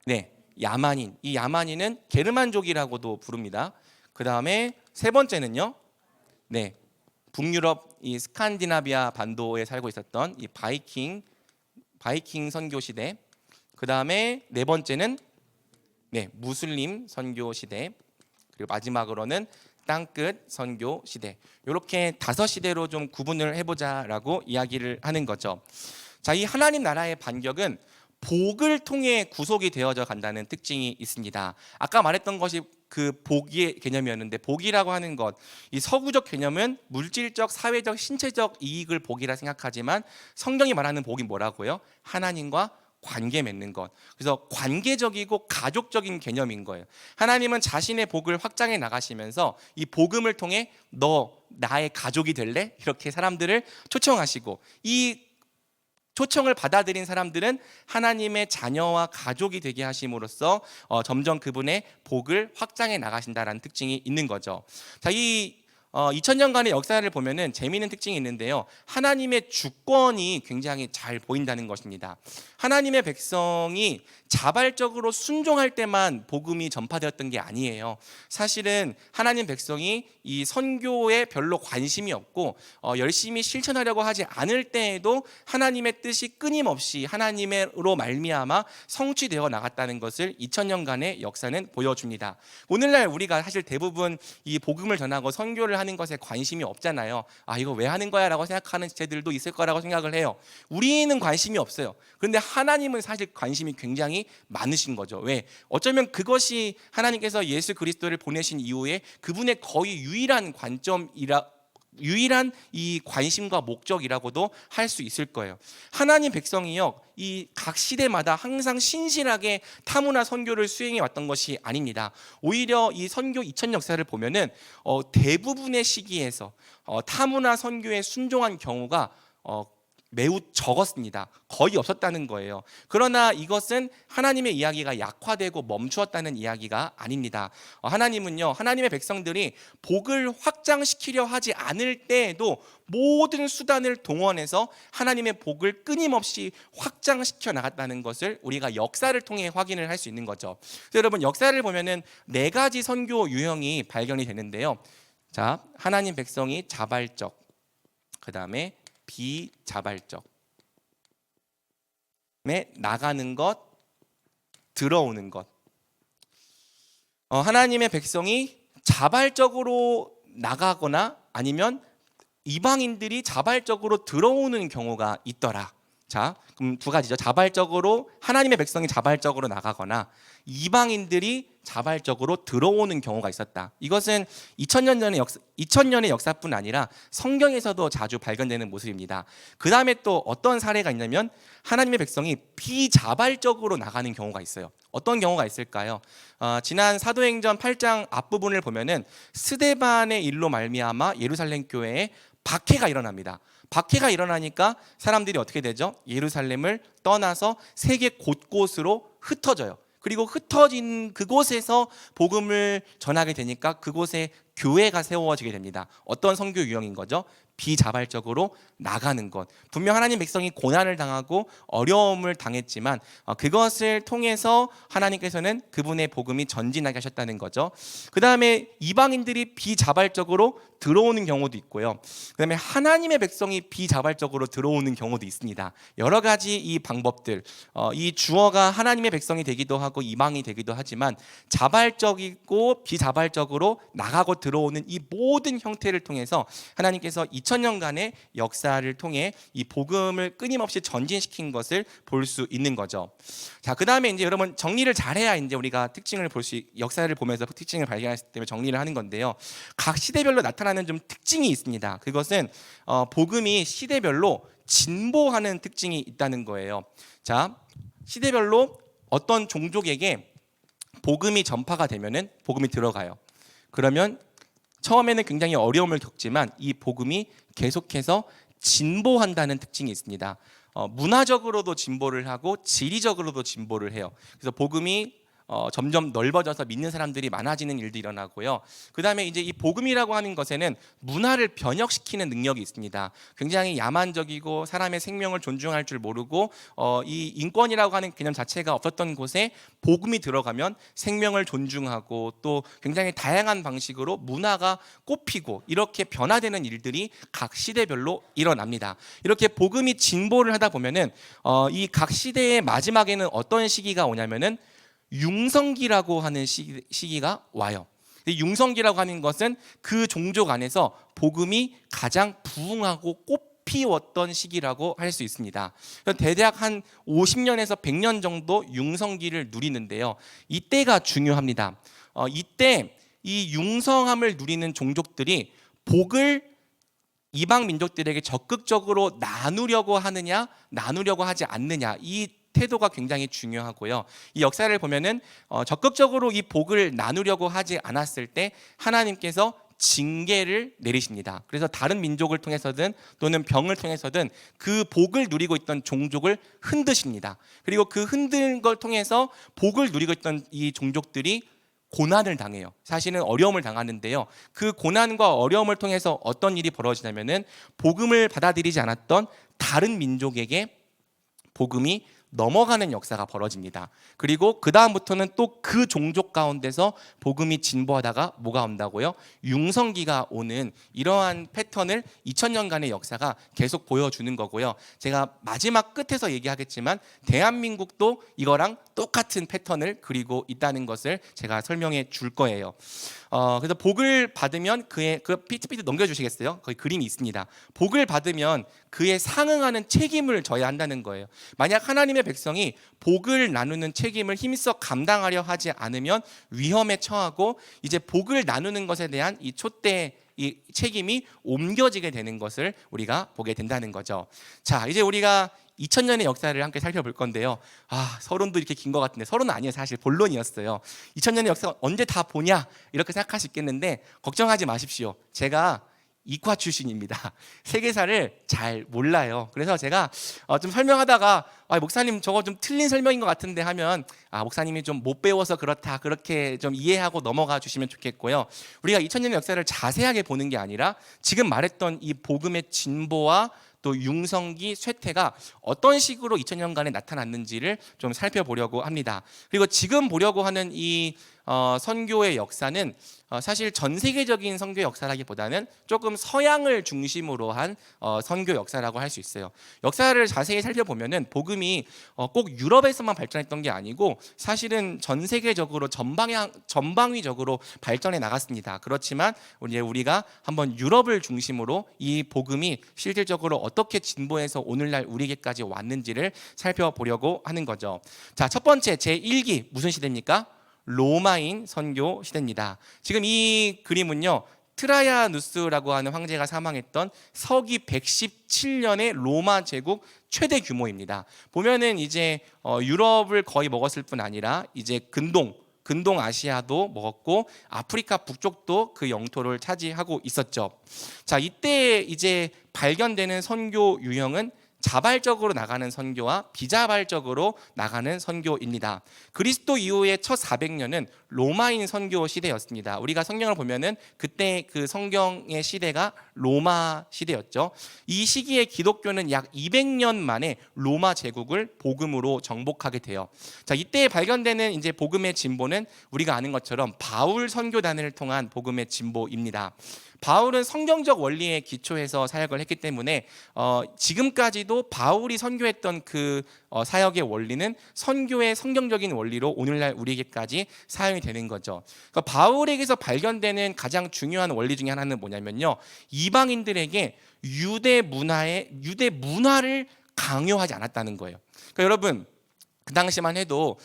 네, 야만인. 이 야만인은 게르만족이라고도 부릅니다. 그다음에 세 번째는요. 네, 북유럽 이 스칸디나비아 반도에 살고 있었던 이 바이킹 선교 시대. 그다음에 네 번째는 네, 무슬림 선교 시대. 그리고 마지막으로는 땅끝 선교 시대. 이렇게 5시대로 좀 구분을 해보자라고 이야기를 하는 거죠. 자, 이 하나님 나라의 반격은 복을 통해 구속이 되어져 간다는 특징이 있습니다. 아까 말했던 것이 그 복의 개념이었는데, 복이라고 하는 것, 이 서구적 개념은 물질적, 사회적, 신체적 이익을 복이라 생각하지만 성경이 말하는 복이 뭐라고요? 하나님과 관계 맺는 것. 그래서 관계적이고 가족적인 개념인 거예요. 하나님은 자신의 복을 확장해 나가시면서 이 복음을 통해 너 나의 가족이 될래? 이렇게 사람들을 초청하시고, 이 초청을 받아들인 사람들은 하나님의 자녀와 가족이 되게 하심으로써 점점 그분의 복을 확장해 나가신다라는 특징이 있는 거죠. 자, 이 2000년간의 역사를 보면은 재미있는 특징이 있는데요. 하나님의 주권이 굉장히 잘 보인다는 것입니다. 하나님의 백성이 자발적으로 순종할 때만 복음이 전파되었던 게 아니에요. 사실은 하나님 백성이 이 선교에 별로 관심이 없고 열심히 실천하려고 하지 않을 때에도 하나님의 뜻이 끊임없이 하나님으로 말미암아 성취되어 나갔다는 것을 2000년간의 역사는 보여줍니다. 오늘날 우리가 사실 대부분 이 복음을 전하고 선교를 하는 것에 관심이 없잖아요. 아, 이거 왜 하는 거야? 라고 생각하는 지체들도 있을 거라고 생각을 해요. 우리는 관심이 없어요. 그런데 하나님은 사실 관심이 굉장히 많으신 거죠. 왜? 어쩌면 그것이 하나님께서 예수 그리스도를 보내신 이후에 그분의 거의 유일한 유일한 이 관심과 목적이라고도 할 수 있을 거예요. 하나님 백성이요, 이 각 시대마다 항상 신실하게 타문화 선교를 수행해 왔던 것이 아닙니다. 오히려 이 선교 2000 역사를 보면은 대부분의 시기에서 타문화 선교에 순종한 경우가 매우 적었습니다. 거의 없었다는 거예요. 그러나 이것은 하나님의 이야기가 약화되고 멈추었다는 이야기가 아닙니다. 하나님은요, 하나님의 백성들이 복을 확장시키려 하지 않을 때에도 모든 수단을 동원해서 하나님의 복을 끊임없이 확장시켜 나갔다는 것을 우리가 역사를 통해 확인을 할 수 있는 거죠. 그래서 여러분, 역사를 보면은 4가지 선교 유형이 발견이 되는데요. 자, 하나님 백성이 자발적, 그 다음에 비자발적, 나가는 것, 들어오는 것. 하나님의 백성이 자발적으로 나가거나 아니면 이방인들이 자발적으로 들어오는 경우가 있더라. 자, 그럼 2가지죠. 자발적으로, 하나님의 백성이 자발적으로 나가거나 이방인들이 자발적으로 들어오는 경우가 있었다. 이것은 2000년의 역사뿐 아니라 성경에서도 자주 발견되는 모습입니다. 그 다음에 또 어떤 사례가 있냐면 하나님의 백성이 비자발적으로 나가는 경우가 있어요. 어떤 경우가 있을까요? 지난 사도행전 8장 앞부분을 보면은 스데반의 일로 말미암아 예루살렘 교회에 박해가 일어납니다. 박해가 일어나니까 사람들이 어떻게 되죠? 예루살렘을 떠나서 세계 곳곳으로 흩어져요. 그리고 흩어진 그곳에서 복음을 전하게 되니까 그곳에 교회가 세워지게 됩니다. 어떤 선교 유형인 거죠? 비자발적으로 나가는 것. 분명 하나님 백성이 고난을 당하고 어려움을 당했지만 그것을 통해서 하나님께서는 그분의 복음이 전진하게 하셨다는 거죠. 그 다음에 이방인들이 비자발적으로 들어오는 경우도 있고요. 그 다음에 하나님의 백성이 비자발적으로 들어오는 경우도 있습니다. 여러 가지 이 방법들, 이 주어가 하나님의 백성이 되기도 하고 이방이 되기도 하지만 자발적이고 비자발적으로 나가고 들어오는 이 모든 형태를 통해서 하나님께서 2000년간의 역사를 통해 이 복음을 끊임없이 전진시킨 것을 볼 수 있는 거죠. 자, 그 다음에 이제 여러분 정리를 잘해야 이제 우리가 특징을 역사를 보면서 특징을 발견했기 때문에 정리를 하는 건데요. 각 시대별로 나타나는 좀 특징이 있습니다. 그것은 복음이 시대별로 진보하는 특징이 있다는 거예요. 자, 시대별로 어떤 종족에게 복음이 전파가 되면은 복음이 들어가요. 그러면 처음에는 굉장히 어려움을 겪지만 이 복음이 계속해서 진보한다는 특징이 있습니다. 문화적으로도 진보를 하고 지리적으로도 진보를 해요. 그래서 복음이 점점 넓어져서 믿는 사람들이 많아지는 일도 일어나고요. 그다음에 이제 이 복음이라고 하는 것에는 문화를 변혁시키는 능력이 있습니다. 굉장히 야만적이고 사람의 생명을 존중할 줄 모르고 이 인권이라고 하는 개념 자체가 없었던 곳에 복음이 들어가면 생명을 존중하고 또 굉장히 다양한 방식으로 문화가 꽃피고 이렇게 변화되는 일들이 각 시대별로 일어납니다. 이렇게 복음이 진보를 하다 보면은 이 각 시대의 마지막에는 어떤 시기가 오냐면은 융성기라고 하는 시기가 와요. 융성기라고 하는 것은 그 종족 안에서 복음이 가장 부흥하고 꽃피웠던 시기라고 할 수 있습니다. 대략 한 50년에서 100년 정도 융성기를 누리는데요. 이때가 중요합니다. 이때 이 융성함을 누리는 종족들이 복을 이방 민족들에게 적극적으로 나누려고 하느냐, 나누려고 하지 않느냐, 이 태도가 굉장히 중요하고요. 이 역사를 보면은 적극적으로 이 복을 나누려고 하지 않았을 때 하나님께서 징계를 내리십니다. 그래서 다른 민족을 통해서든 또는 병을 통해서든 그 복을 누리고 있던 종족을 흔드십니다. 그리고 그 흔든 걸 통해서 복을 누리고 있던 이 종족들이 고난을 당해요. 사실은 어려움을 당하는데요. 그 고난과 어려움을 통해서 어떤 일이 벌어지냐면은 복음을 받아들이지 않았던 다른 민족에게 복음이 넘어가는 역사가 벌어집니다. 그리고 그 다음부터는 또 그 종족 가운데서 복음이 진보하다가 뭐가 온다고요? 융성기가 오는 이러한 패턴을 2000년간의 역사가 계속 보여주는 거고요. 제가 마지막 끝에서 얘기하겠지만 대한민국도 이거랑 똑같은 패턴을 그리고 있다는 것을 제가 설명해 줄 거예요. 그래서 복을 받으면 그의 그 PPT 넘겨주시겠어요? 거기 그림이 있습니다. 복을 받으면 그에 상응하는 책임을 져야 한다는 거예요. 만약 하나님의 백성이 복을 나누는 책임을 힘써 감당하려 하지 않으면 위험에 처하고 이제 복을 나누는 것에 대한 이 촛대 이 책임이 옮겨지게 되는 것을 우리가 보게 된다는 거죠. 자, 이제 우리가 2000년의 역사를 함께 살펴볼 건데요. 서론도 이렇게 긴 것 같은데 서론은 아니에요. 사실 본론이었어요. 2000년의 역사가 언제 다 보냐 이렇게 생각할 수 있겠는데 걱정하지 마십시오. 제가 이과 출신입니다. 세계사를 잘 몰라요. 그래서 제가 좀 설명하다가 목사님 저거 좀 틀린 설명인 것 같은데 하면 목사님이 좀 못 배워서 그렇다 그렇게 좀 이해하고 넘어가 주시면 좋겠고요. 우리가 2000년의 역사를 자세하게 보는 게 아니라 지금 말했던 이 복음의 진보와 또 융성기 쇠퇴가 어떤 식으로 2000년간에 나타났는지를 좀 살펴보려고 합니다. 그리고 지금 보려고 하는 이 선교의 역사는 사실 전 세계적인 선교 역사라기보다는 조금 서양을 중심으로 한 선교 역사라고 할 수 있어요. 역사를 자세히 살펴보면은 복음이 꼭 유럽에서만 발전했던 게 아니고 사실은 전 세계적으로 전방위적으로 발전해 나갔습니다. 그렇지만 우리가 한번 유럽을 중심으로 이 복음이 실질적으로 어떻게 진보해서 오늘날 우리에게까지 왔는지를 살펴보려고 하는 거죠. 자, 첫 번째 제1기 무슨 시대입니까? 로마인 선교 시대입니다. 지금 이 그림은요, 트라야누스라고 하는 황제가 사망했던 서기 117년의 로마 제국 최대 규모입니다. 보면은 이제 유럽을 거의 먹었을 뿐 아니라 이제 근동 아시아도 먹었고 아프리카 북쪽도 그 영토를 차지하고 있었죠. 자, 이때 이제 발견되는 선교 유형은 자발적으로 나가는 선교와 비자발적으로 나가는 선교입니다. 그리스도 이후의 첫 400년은 로마인 선교 시대였습니다. 우리가 성경을 보면은 그때 그 성경의 시대가 로마 시대였죠. 이 시기에 기독교는 약 200년 만에 로마 제국을 복음으로 정복하게 돼요. 자, 이때 발견되는 이제 복음의 진보는 우리가 아는 것처럼 바울 선교단을 통한 복음의 진보입니다. 바울은 성경적 원리에 기초해서 사역을 했기 때문에 지금까지도 바울이 선교했던 그 사역의 원리는 선교의 성경적인 원리로 오늘날 우리에게까지 사용이 되는 거죠. 그러니까 바울에게서 발견되는 가장 중요한 원리 중에 하나는 뭐냐면요, 이방인들에게 유대 문화를 강요하지 않았다는 거예요. 그러니까 여러분, 그 당시만 해도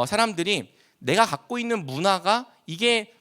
사람들이 내가 갖고 있는 문화가 이게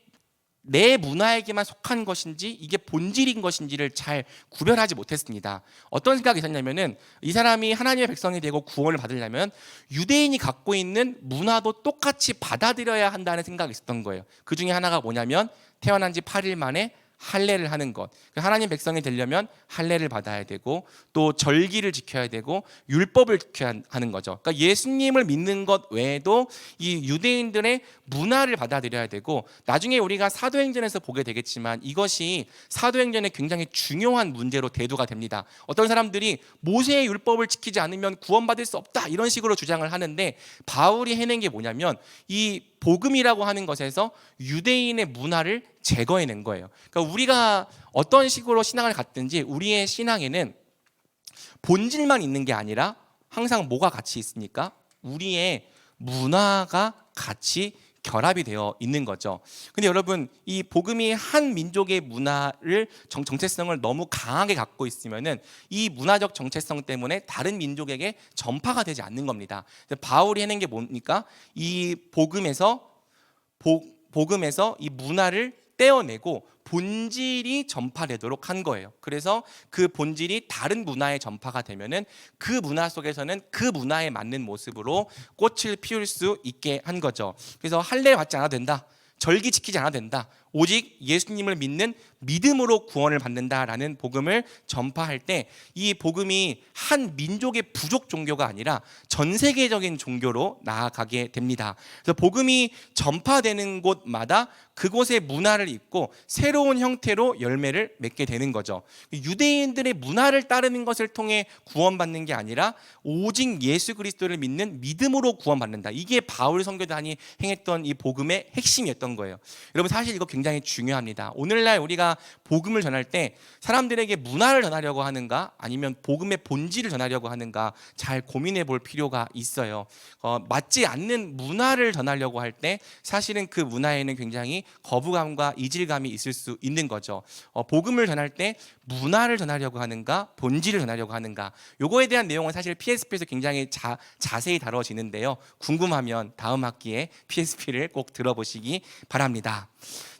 내 문화에게만 속한 것인지 이게 본질인 것인지를 잘 구별하지 못했습니다. 어떤 생각이 있었냐면은 이 사람이 하나님의 백성이 되고 구원을 받으려면 유대인이 갖고 있는 문화도 똑같이 받아들여야 한다는 생각이 있었던 거예요. 그 중에 하나가 뭐냐면 태어난 지 8일 만에 할례를 하는 것. 하나님 백성이 되려면 할례를 받아야 되고 또 절기를 지켜야 되고 율법을 지켜야 하는 거죠. 그러니까 예수님을 믿는 것 외에도 이 유대인들의 문화를 받아들여야 되고, 나중에 우리가 사도행전에서 보게 되겠지만 이것이 사도행전에 굉장히 중요한 문제로 대두가 됩니다. 어떤 사람들이 모세의 율법을 지키지 않으면 구원받을 수 없다 이런 식으로 주장을 하는데, 바울이 해낸 게 뭐냐면 이 복음이라고 하는 것에서 유대인의 문화를 제거해낸 거예요. 그러니까 우리가 어떤 식으로 신앙을 갖든지 우리의 신앙에는 본질만 있는 게 아니라 항상 뭐가 같이 있습니까? 우리의 문화가 같이 결합이 되어 있는 거죠. 근데 여러분, 이 복음이 한 민족의 문화를 정체성을 너무 강하게 갖고 있으면은 이 문화적 정체성 때문에 다른 민족에게 전파가 되지 않는 겁니다. 바울이 해낸 게 뭡니까? 이 복음에서 이 문화를 떼어내고 본질이 전파되도록 한 거예요. 그래서 그 본질이 다른 문화에 전파가 되면은 그 문화 속에서는 그 문화에 맞는 모습으로 꽃을 피울 수 있게 한 거죠. 그래서 할례 받지 않아도 된다, 절기 지키지 않아도 된다, 오직 예수님을 믿는 믿음으로 구원을 받는다라는 복음을 전파할 때 이 복음이 한 민족의 부족 종교가 아니라 전 세계적인 종교로 나아가게 됩니다. 그래서 복음이 전파되는 곳마다 그곳의 문화를 입고 새로운 형태로 열매를 맺게 되는 거죠. 유대인들의 문화를 따르는 것을 통해 구원받는 게 아니라 오직 예수 그리스도를 믿는 믿음으로 구원받는다. 이게 바울 선교단이 행했던 이 복음의 핵심이었던 거예요. 여러분, 사실 이거 굉장히 중요합니다. 오늘날 우리가 복음을 전할 때 사람들에게 문화를 전하려고 하는가 아니면 복음의 본질을 전하려고 하는가 잘 고민해 볼 필요가 있어요. 맞지 않는 문화를 전하려고 할 때 사실은 그 문화에는 굉장히 거부감과 이질감이 있을 수 있는 거죠. 복음을 전할 때 문화를 전하려고 하는가 본질을 전하려고 하는가, 요거에 대한 내용은 사실 PSP에서 굉장히 자세히 다뤄지는데요. 궁금하면 다음 학기에 PSP를 꼭 들어보시기 바랍니다.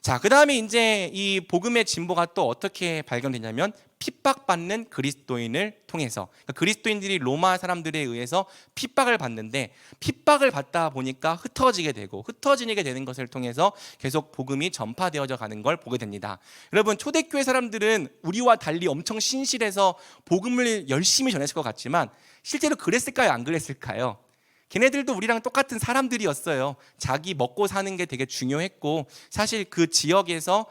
자, 그 다음에 이제 이 복음의 진보가 또 어떻게 발견되냐면 핍박받는 그리스도인을 통해서, 그러니까 그리스도인들이 로마 사람들에 의해서 핍박을 받는데 핍박을 받다 보니까 흩어지게 되는 것을 통해서 계속 복음이 전파되어져 가는 걸 보게 됩니다. 여러분, 초대교회 사람들은 우리와 달리 엄청 신실해서 복음을 열심히 전했을 것 같지만 실제로 그랬을까요? 안 그랬을까요? 걔네들도 우리랑 똑같은 사람들이었어요. 자기 먹고 사는 게 되게 중요했고 사실 그 지역에서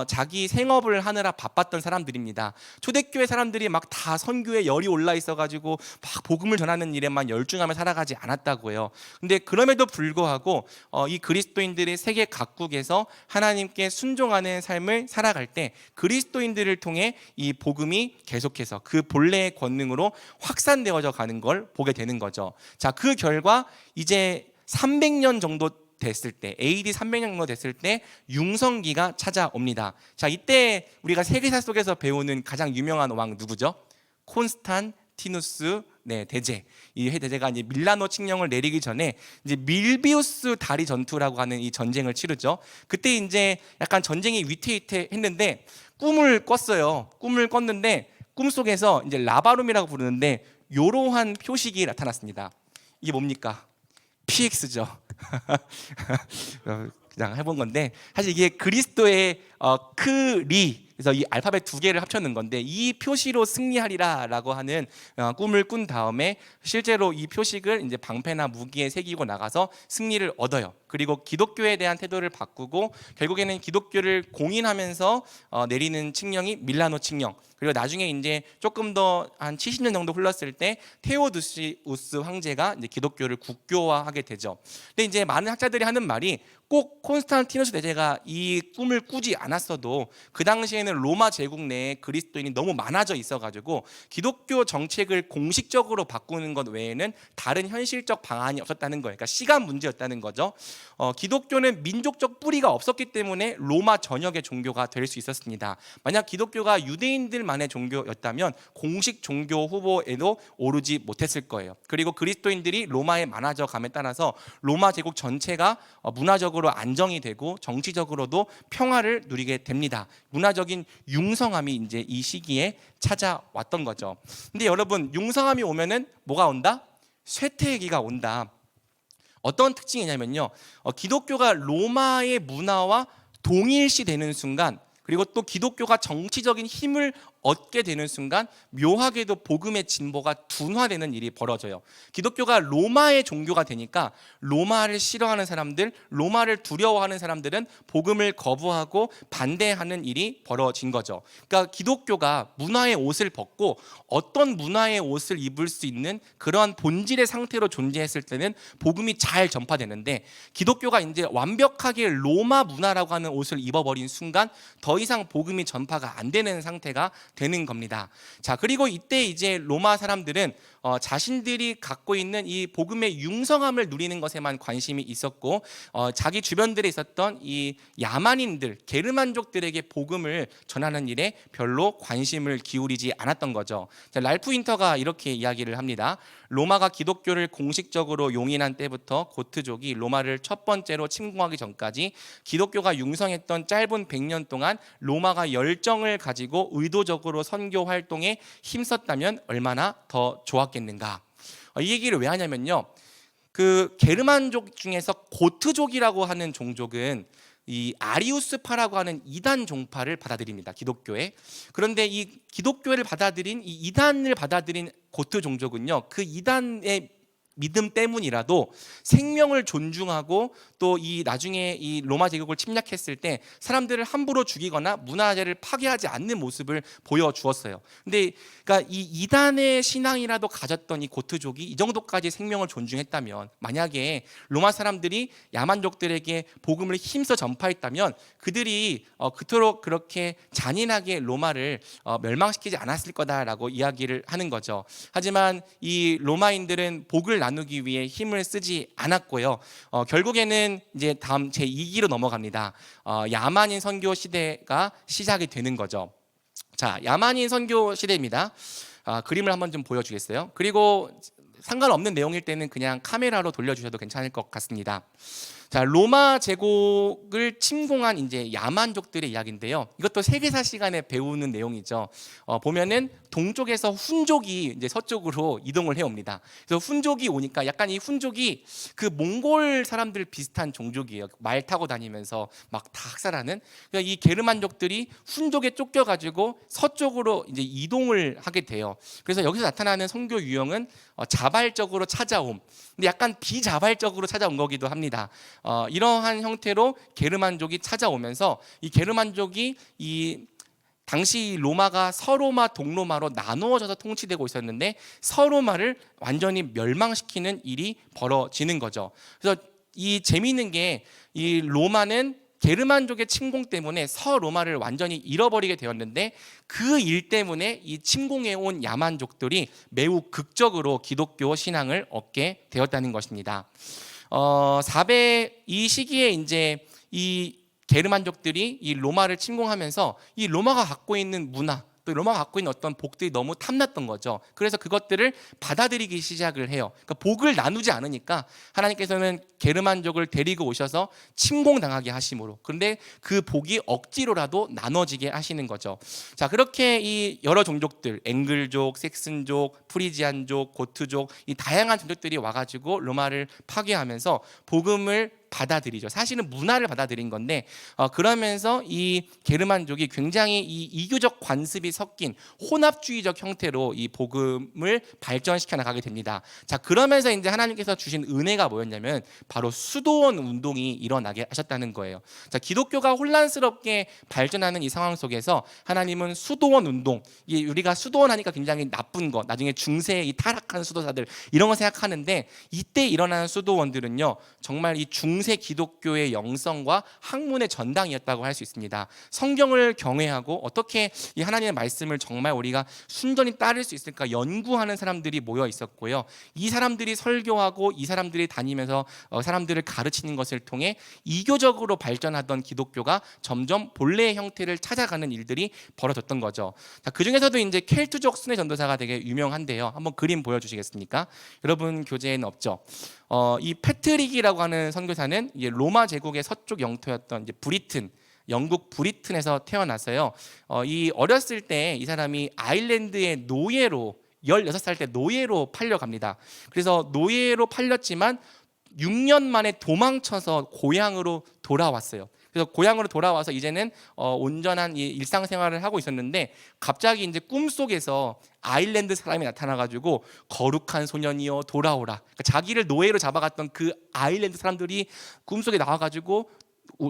자기 생업을 하느라 바빴던 사람들입니다. 초대교회 사람들이 막 다 선교에 열이 올라 있어가지고 막 복음을 전하는 일에만 열중하며 살아가지 않았다고요. 근데 그럼에도 불구하고 이 그리스도인들이 세계 각국에서 하나님께 순종하는 삶을 살아갈 때 그리스도인들을 통해 이 복음이 계속해서 그 본래의 권능으로 확산되어져 가는 걸 보게 되는 거죠. 자, 그 결과 이제 300년 정도 됐을 때, AD 300년 정도 됐을 때 융성기가 찾아옵니다. 자, 이때 우리가 세계사 속에서 배우는 가장 유명한 왕 누구죠? 콘스탄티누스 대제. 이 대제가 이제 밀라노 칙령을 내리기 전에 이제 밀비우스 다리 전투라고 하는 이 전쟁을 치르죠. 그때 이제 약간 전쟁이 위태위태했는데 꿈을 꿨어요. 꿈을 꿨는데 꿈속에서 이제 라바룸이라고 부르는데 이러한 표식이 나타났습니다. 이게 뭡니까? PX죠. 그냥 해본 건데 사실 이게 그리스도의 크리, 그래서 이 알파벳 두 개를 합쳤는 건데 이 표시로 승리하리라라고 하는 꿈을 꾼 다음에 실제로 이 표식을 이제 방패나 무기에 새기고 나가서 승리를 얻어요. 그리고 기독교에 대한 태도를 바꾸고 결국에는 기독교를 공인하면서 내리는 칙령이 밀라노 칙령. 그리고 나중에 이제 조금 더 한 70년 정도 흘렀을 때 테오도시우스 황제가 이제 기독교를 국교화하게 되죠. 근데 이제 많은 학자들이 하는 말이 꼭 콘스탄티누스 대제가 이 꿈을 꾸지 않았어도 그 당시에는 로마 제국 내에 그리스도인이 너무 많아져 있어가지고 기독교 정책을 공식적으로 바꾸는 것 외에는 다른 현실적 방안이 없었다는 거예요. 그러니까 시간 문제였다는 거죠. 기독교는 민족적 뿌리가 없었기 때문에 로마 전역의 종교가 될 수 있었습니다. 만약 기독교가 유대인들만의 종교였다면 공식 종교 후보에도 오르지 못했을 거예요. 그리고 그리스도인들이 로마에 많아져 감에 따라서 로마 제국 전체가 문화적으로 안정이 되고 정치적으로도 평화를 누리게 됩니다. 문화적인 융성함이 이제 이 시기에 찾아왔던 거죠. 근데 여러분, 융성함이 오면은 뭐가 온다? 쇠퇴기가 온다. 어떤 특징이냐면요, 기독교가 로마의 문화와 동일시 되는 순간 그리고 또 기독교가 정치적인 힘을 얻게 되는 순간 묘하게도 복음의 진보가 둔화되는 일이 벌어져요. 기독교가 로마의 종교가 되니까 로마를 싫어하는 사람들, 로마를 두려워하는 사람들은 복음을 거부하고 반대하는 일이 벌어진 거죠. 그러니까 기독교가 문화의 옷을 벗고 어떤 문화의 옷을 입을 수 있는 그러한 본질의 상태로 존재했을 때는 복음이 잘 전파되는데, 기독교가 이제 완벽하게 로마 문화라고 하는 옷을 입어버린 순간 더 이상 복음이 전파가 안 되는 상태가 되는 겁니다. 자, 그리고 이때 이제 로마 사람들은 자신들이 갖고 있는 이 복음의 융성함을 누리는 것에만 관심이 있었고, 자기 주변들에 있었던 이 야만인들, 게르만족들에게 복음을 전하는 일에 별로 관심을 기울이지 않았던 거죠. 자, 랄프 윈터가 이렇게 이야기를 합니다. 로마가 기독교를 공식적으로 용인한 때부터 고트족이 로마를 첫 번째로 침공하기 전까지 기독교가 융성했던 짧은 100년 동안 로마가 열정을 가지고 의도적으로 선교 활동에 힘썼다면 얼마나 더 좋았겠는가. 이 얘기를 왜 하냐면요, 그 게르만족 중에서 고트족이라고 하는 종족은 이 아리우스파라고 하는 이단 종파를 받아들입니다, 기독교에. 그런데 이 기독교를 받아들인 이 이단을 받아들인 고트 종족은요, 그 이단의 믿음 때문이라도 생명을 존중하고 또 이 나중에 이 로마 제국을 침략했을 때 사람들을 함부로 죽이거나 문화재를 파괴하지 않는 모습을 보여주었어요. 근데 그러니까 이 이단의 신앙이라도 가졌던 이 고트족이 이 정도까지 생명을 존중했다면, 만약에 로마 사람들이 야만족들에게 복음을 힘써 전파했다면 그들이 그토록 그렇게 잔인하게 로마를 멸망시키지 않았을 거다라고 이야기를 하는 거죠. 하지만 이 로마인들은 복을 나누기 위해 힘을 쓰지 않았고요. 결국에는 이제 다음 제2기로 넘어갑니다. 야만인 선교 시대가 시작이 되는 거죠. 자, 야만인 선교 시대입니다. 그림을 한번 좀 보여주겠어요? 그리고 상관없는 내용일 때는 그냥 카메라로 돌려주셔도 괜찮을 것 같습니다. 자, 로마 제국을 침공한 이제 야만족들의 이야기인데요. 이것도 세계사 시간에 배우는 내용이죠. 보면은 동쪽에서 훈족이 이제 서쪽으로 이동을 해옵니다. 그래서 훈족이 오니까 약간 이 훈족이 그 몽골 사람들 비슷한 종족이에요. 말 타고 다니면서 막 다 학살하는. 그러니까 이 게르만족들이 훈족에 쫓겨가지고 서쪽으로 이제 이동을 하게 돼요. 그래서 여기서 나타나는 선교 유형은 자발적으로 찾아옴. 근데 약간 비자발적으로 찾아온 거기도 합니다. 이러한 형태로 게르만족이 찾아오면서 이 게르만족이 이 당시 로마가 서로마, 동로마로 나누어져서 통치되고 있었는데 서로마를 완전히 멸망시키는 일이 벌어지는 거죠. 그래서 이 재미있는 게 이 로마는 게르만족의 침공 때문에 서로마를 완전히 잃어버리게 되었는데 그 일 때문에 이 침공해 온 야만족들이 매우 극적으로 기독교 신앙을 얻게 되었다는 것입니다. 이 시기에 이제 이 게르만족들이 이 로마를 침공하면서 이 로마가 갖고 있는 문화, 또 로마가 갖고 있는 어떤 복들이 너무 탐났던 거죠. 그래서 그것들을 받아들이기 시작을 해요. 그러니까 복을 나누지 않으니까 하나님께서는 게르만족을 데리고 오셔서 침공당하게 하심으로, 그런데 그 복이 억지로라도 나눠지게 하시는 거죠. 자, 그렇게 이 여러 종족들, 앵글족, 섹슨족, 프리지안족, 고트족, 이 다양한 종족들이 와가지고 로마를 파괴하면서 복음을 받아들이죠. 사실은 문화를 받아들인 건데 그러면서 이 게르만족이 굉장히 이 이교적 관습이 섞인 혼합주의적 형태로 이 복음을 발전시켜 나가게 됩니다. 자, 그러면서 이제 하나님께서 주신 은혜가 뭐였냐면 바로 수도원 운동이 일어나게 하셨다는 거예요. 자, 기독교가 혼란스럽게 발전하는 이 상황 속에서 하나님은 수도원 운동, 이 우리가 수도원 하니까 굉장히 나쁜 거, 나중에 중세의 이 타락한 수도사들 이런 거 생각하는데, 이때 일어나는 수도원들은요 정말 이 중세 기독교의 영성과 학문의 전당이었다고 할 수 있습니다. 성경을 경외하고 어떻게 이 하나님의 말씀을 정말 우리가 순전히 따를 수 있을까 연구하는 사람들이 모여 있었고요. 이 사람들이 설교하고 이 사람들이 다니면서 사람들을 가르치는 것을 통해 이교적으로 발전하던 기독교가 점점 본래의 형태를 찾아가는 일들이 벌어졌던 거죠. 자, 그 중에서도 이제 켈트족 순회 전도사가 되게 유명한데요. 한번 그림 보여주시겠습니까? 여러분 교재에는 없죠. 이 패트릭이라고 하는 선교사는 이제 로마 제국의 서쪽 영토였던 이제 브리튼, 영국 브리튼에서 태어났어요. 이 어렸을 때 이 사람이 아일랜드의 노예로 16살 때 노예로 팔려갑니다. 그래서 노예로 팔렸지만 6년 만에 도망쳐서 고향으로 돌아왔어요. 그래서 고향으로 돌아와서 이제는 온전한 이 일상생활을 하고 있었는데 갑자기 이제 꿈속에서 아일랜드 사람이 나타나가지고 거룩한 소년이여 돌아오라. 그러니까 자기를 노예로 잡아갔던 그 아일랜드 사람들이 꿈속에 나와가지고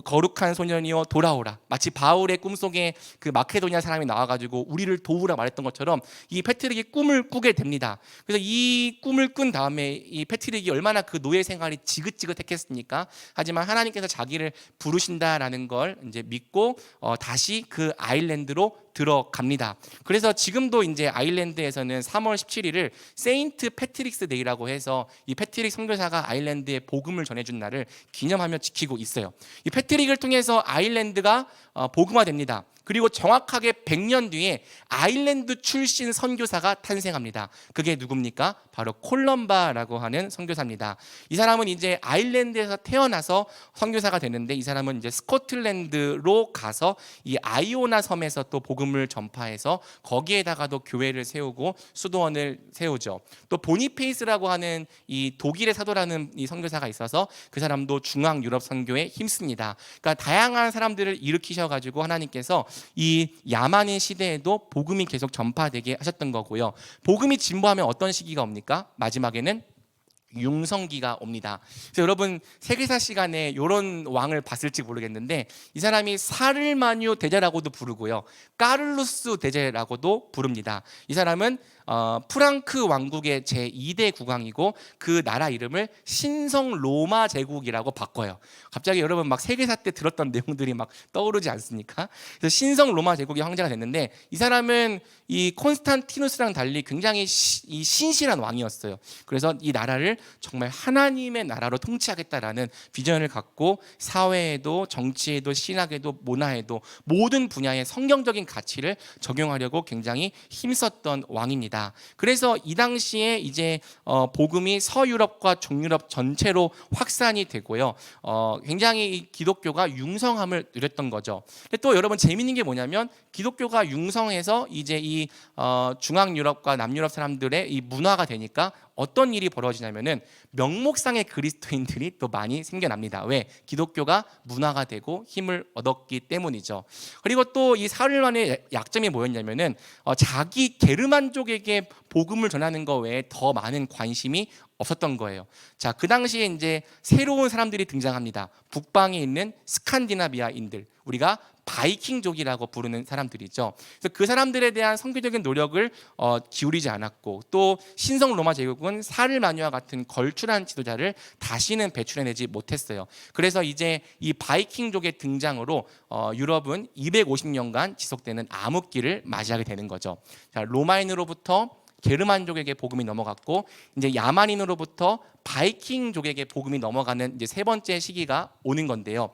거룩한 소년이여 돌아오라. 마치 바울의 꿈속에 그 마케도니아 사람이 나와가지고 우리를 도우라 말했던 것처럼 이 패트릭이 꿈을 꾸게 됩니다. 그래서 이 꿈을 꾼 다음에 이 패트릭이 얼마나 그 노예 생활이 지긋지긋했겠습니까? 하지만 하나님께서 자기를 부르신다라는 걸 이제 믿고 다시 그 아일랜드로 들어갑니다. 그래서 지금도 이제 아일랜드에서는 3월 17일을 세인트 패트릭스 데이라고 해서 이 패트릭 선교사가 아일랜드에 복음을 전해준 날을 기념하며 지키고 있어요. 이 패트릭을 통해서 아일랜드가 복음화됩니다. 그리고 정확하게 100년 뒤에 아일랜드 출신 선교사가 탄생합니다. 그게 누굽니까? 바로 콜럼바라고 하는 선교사입니다. 이 사람은 이제 아일랜드에서 태어나서 선교사가 되는데 이 사람은 이제 스코틀랜드로 가서 이 아이오나 섬에서 또 복음을 전파해서 거기에다가도 교회를 세우고 수도원을 세우죠. 또 보니페이스라고 하는 이 독일의 사도라는 이 선교사가 있어서 그 사람도 중앙 유럽 선교에 힘씁니다. 그러니까 다양한 사람들을 일으키셔가지고 하나님께서 이 야만의 시대에도 복음이 계속 전파되게 하셨던 거고요. 복음이 진보하면 어떤 시기가 옵니까? 마지막에는 융성기가 옵니다. 그래서 여러분 세계사 시간에 이런 왕을 봤을지 모르겠는데 이 사람이 사르마뉴 대제라고도 부르고요, 까를루스 대제라고도 부릅니다. 이 사람은 프랑크 왕국의 제2대 국왕이고 그 나라 이름을 신성 로마 제국이라고 바꿔요. 갑자기 여러분 막 세계사 때 들었던 내용들이 막 떠오르지 않습니까? 그래서 신성 로마 제국의 황제가 됐는데 이 사람은 이 콘스탄티누스랑 달리 굉장히 이 신실한 왕이었어요. 그래서 이 나라를 정말 하나님의 나라로 통치하겠다라는 비전을 갖고 사회에도 정치에도 신학에도 문화에도 모든 분야의 성경적인 가치를 적용하려고 굉장히 힘썼던 왕입니다. 그래서 이 당시에 이제 복음이 서유럽과 중유럽 전체로 확산이 되고요. 굉장히 기독교가 융성함을 누렸던 거죠. 근데 또 여러분 재미있는 게 뭐냐면 기독교가 융성해서 이제 이 중앙 유럽과 남유럽 사람들의 이 문화가 되니까 어떤 일이 벌어지냐면은 명목상의 그리스도인들이 또 많이 생겨납니다. 왜? 기독교가 문화가 되고 힘을 얻었기 때문이죠. 그리고 또 이 사흘만의 약점이 뭐였냐면은 자기 게르만족에게 복음을 전하는 것 외에 더 많은 관심이 없었던 거예요. 자, 그 당시에 이제 새로운 사람들이 등장합니다. 북방에 있는 스칸디나비아인들, 우리가 바이킹족이라고 부르는 사람들이죠. 그래서 그 사람들에 대한 선교적인 노력을 기울이지 않았고, 또 신성 로마 제국은 사르마뉴아 같은 걸출한 지도자를 다시는 배출해내지 못했어요. 그래서 이제 이 바이킹족의 등장으로 유럽은 250년간 지속되는 암흑기를 맞이하게 되는 거죠. 자, 로마인으로부터 게르만족에게 복음이 넘어갔고, 이제 야만인으로부터 바이킹족에게 복음이 넘어가는 이제 세 번째 시기가 오는 건데요.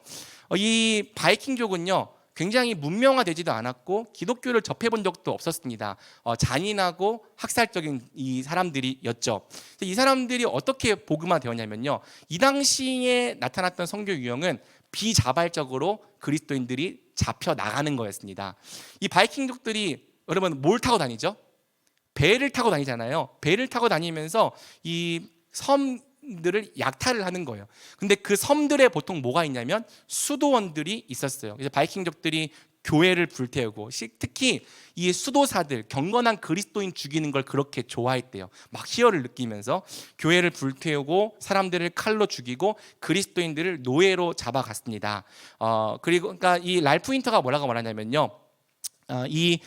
이 바이킹족은요, 굉장히 문명화되지도 않았고 기독교를 접해본 적도 없었습니다. 잔인하고 학살적인 이 사람들이었죠. 이 사람들이 어떻게 복음화되었냐면요, 이 당시에 나타났던 선교 유형은 비자발적으로 그리스도인들이 잡혀 나가는 거였습니다. 이 바이킹족들이 여러분 뭘 타고 다니죠? 배를 타고 다니잖아요. 배를 타고 다니면서 이 섬들을 약탈을 하는 거예요. 근데 그 섬들에 보통 뭐가 있냐면 수도원들이 있었어요. 그래서 바이킹족들이 교회를 불태우고, 특히 이 수도사들, 경건한 그리스도인 죽이는 걸 그렇게 좋아했대요. 막 희열을 느끼면서 교회를 불태우고 사람들을 칼로 죽이고 그리스도인들을 노예로 잡아갔습니다. 그리고 그러니까 이 랄프 윈터가 뭐라고 말하냐면요, 이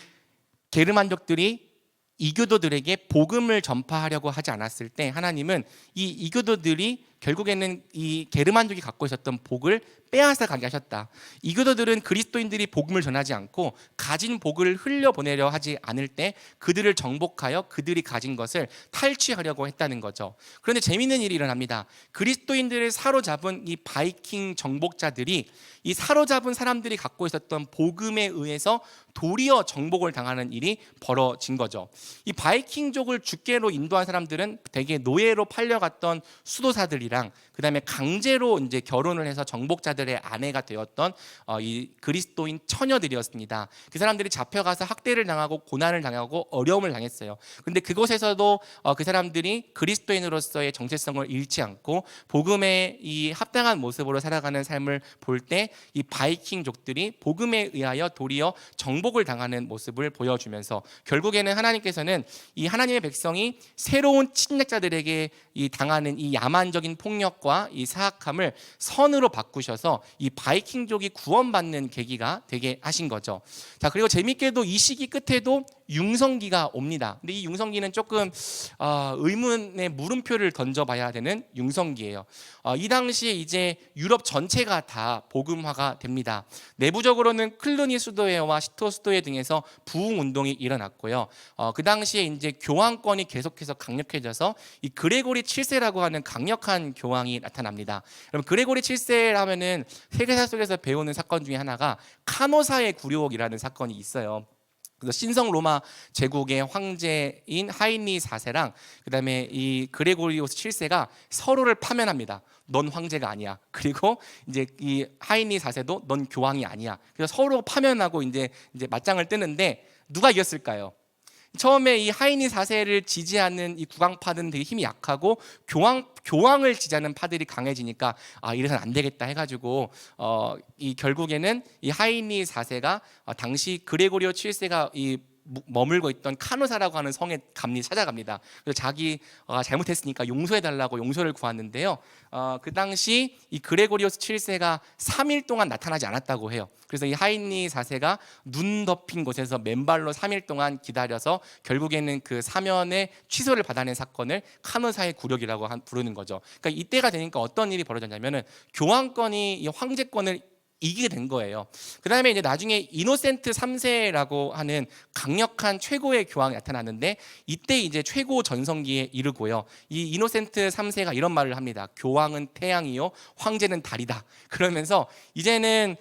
게르만족들이 이교도들에게 복음을 전파하려고 하지 않았을 때 하나님은 이 이교도들이 결국에는 이 게르만족이 갖고 있었던 복을 빼앗아 가게 하셨다. 이교도들은 그리스도인들이 복음을 전하지 않고 가진 복을 흘려보내려 하지 않을 때 그들을 정복하여 그들이 가진 것을 탈취하려고 했다는 거죠. 그런데 재미있는 일이 일어납니다. 그리스도인들을 사로잡은 이 바이킹 정복자들이 이 사로잡은 사람들이 갖고 있었던 복음에 의해서 도리어 정복을 당하는 일이 벌어진 거죠. 이 바이킹족을 주께로 인도한 사람들은 대개 노예로 팔려갔던 수도사들이라 아이들이랑 그다음에 강제로 이제 결혼을 해서 정복자들의 아내가 되었던 이 그리스도인 처녀들이었습니다. 그 사람들이 잡혀가서 학대를 당하고 고난을 당하고 어려움을 당했어요. 근데 그곳에서도 그 사람들이 그리스도인으로서의 정체성을 잃지 않고 복음의 이 합당한 모습으로 살아가는 삶을 볼 때 이 바이킹족들이 복음에 의하여 도리어 정복을 당하는 모습을 보여주면서 결국에는 하나님께서는 이 하나님의 백성이 새로운 침략자들에게 이 당하는 이 야만적인 폭력과 이 사악함을 선으로 바꾸셔서 이 바이킹족이 구원받는 계기가 되게 하신 거죠. 자, 그리고 재밌게도 이 시기 끝에도 융성기가 옵니다. 근데 이 융성기는 조금 의문의 물음표를 던져봐야 되는 융성기예요. 이 당시에 이제 유럽 전체가 다 복음화가 됩니다. 내부적으로는 클루니 수도회와 시토 수도회 등에서 부흥 운동이 일어났고요. 그 당시에 이제 교황권이 계속해서 강력해져서 이 그레고리 7세라고 하는 강력한 교황이 나타납니다. 그럼 그레고리 7세라면은 세계사 속에서 배우는 사건 중에 하나가 카노사의 굴욕이라는 사건이 있어요. 그래서 신성 로마 제국의 황제인 하이니 4세랑 그다음에 이 그레고리오스 7세가 서로를 파면합니다. 넌 황제가 아니야. 그리고 이제 이 하이니 4세도 넌 교황이 아니야. 그래서 서로 파면하고 이제 맞짱을 뜨는데 누가 이겼을까요? 처음에 이 하이니 4세를 지지하는 이 국왕파들은 되게 힘이 약하고 교황을 지지하는 파들이 강해지니까 이래서는 안 되겠다 해가지고 이 결국에는 이 하이니 4세가 당시 그레고리오 7세가 이 머물고 있던 카누사라고 하는 성에 찾아갑니다. 그래서 자기가 잘못했으니까 용서해달라고 용서를 구하는데요. 그 당시 이 그레고리오스 7세가 3일 동안 나타나지 않았다고 해요. 그래서 이 하이니 4세가 눈 덮인 곳에서 맨발로 3일 동안 기다려서 결국에는 그 사면의 취소를 받아낸 사건을 카누사의 굴욕이라고 부르는 거죠. 그러니까 이때가 되니까 어떤 일이 벌어졌냐면은 교황권이 이 황제권을 이기게 된 거예요. 그 다음에 이제 나중에 이노센트 3세라고 하는 강력한 최고의 교황이 나타났는데 이때 이제 최고 전성기에 이르고요. 이 이노센트 3세가 이런 말을 합니다. 교황은 태양이요, 황제는 달이다. 그러면서 이제는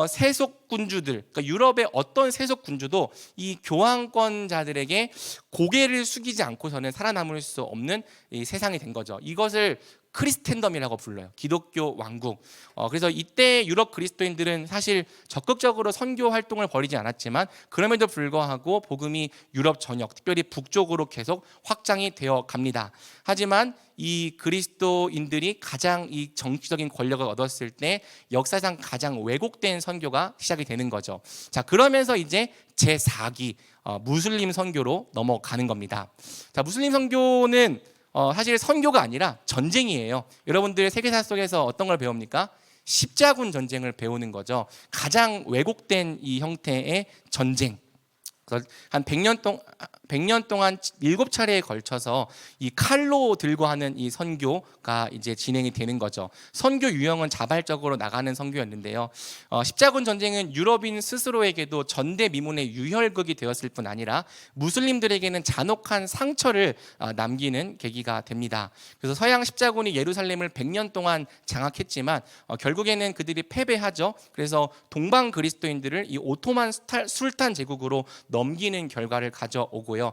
세속 군주들, 그러니까 유럽의 어떤 세속 군주도 이 교황권자들에게 고개를 숙이지 않고서는 살아남을 수 없는 이 세상이 된 거죠. 이것을 크리스텐덤이라고 불러요. 기독교 왕국. 그래서 이때 유럽 그리스도인들은 사실 적극적으로 선교 활동을 벌이지 않았지만 그럼에도 불구하고 복음이 유럽 전역, 특별히 북쪽으로 계속 확장이 되어 갑니다. 하지만 이 그리스도인들이 가장 이 정치적인 권력을 얻었을 때 역사상 가장 왜곡된 선교가 시작이 되는 거죠. 자, 그러면서 이제 제4기 무슬림 선교로 넘어가는 겁니다. 자, 무슬림 선교는 사실 선교가 아니라 전쟁이에요. 여러분들 세계사 속에서 어떤 걸 배웁니까? 십자군 전쟁을 배우는 거죠. 가장 왜곡된 이 형태의 전쟁. 한 100년 동안 7차례에 걸쳐서 이 칼로 들고 하는 이 선교가 이제 진행이 되는 거죠. 선교 유형은 자발적으로 나가는 선교였는데요. 십자군 전쟁은 유럽인 스스로에게도 전대미문의 유혈극이 되었을 뿐 아니라 무슬림들에게는 잔혹한 상처를 남기는 계기가 됩니다. 그래서 서양 십자군이 예루살렘을 100년 동안 장악했지만 결국에는 그들이 패배하죠. 그래서 동방 그리스도인들을 이 오토만 술탄 제국으로 넘기는 결과를 가져오고요.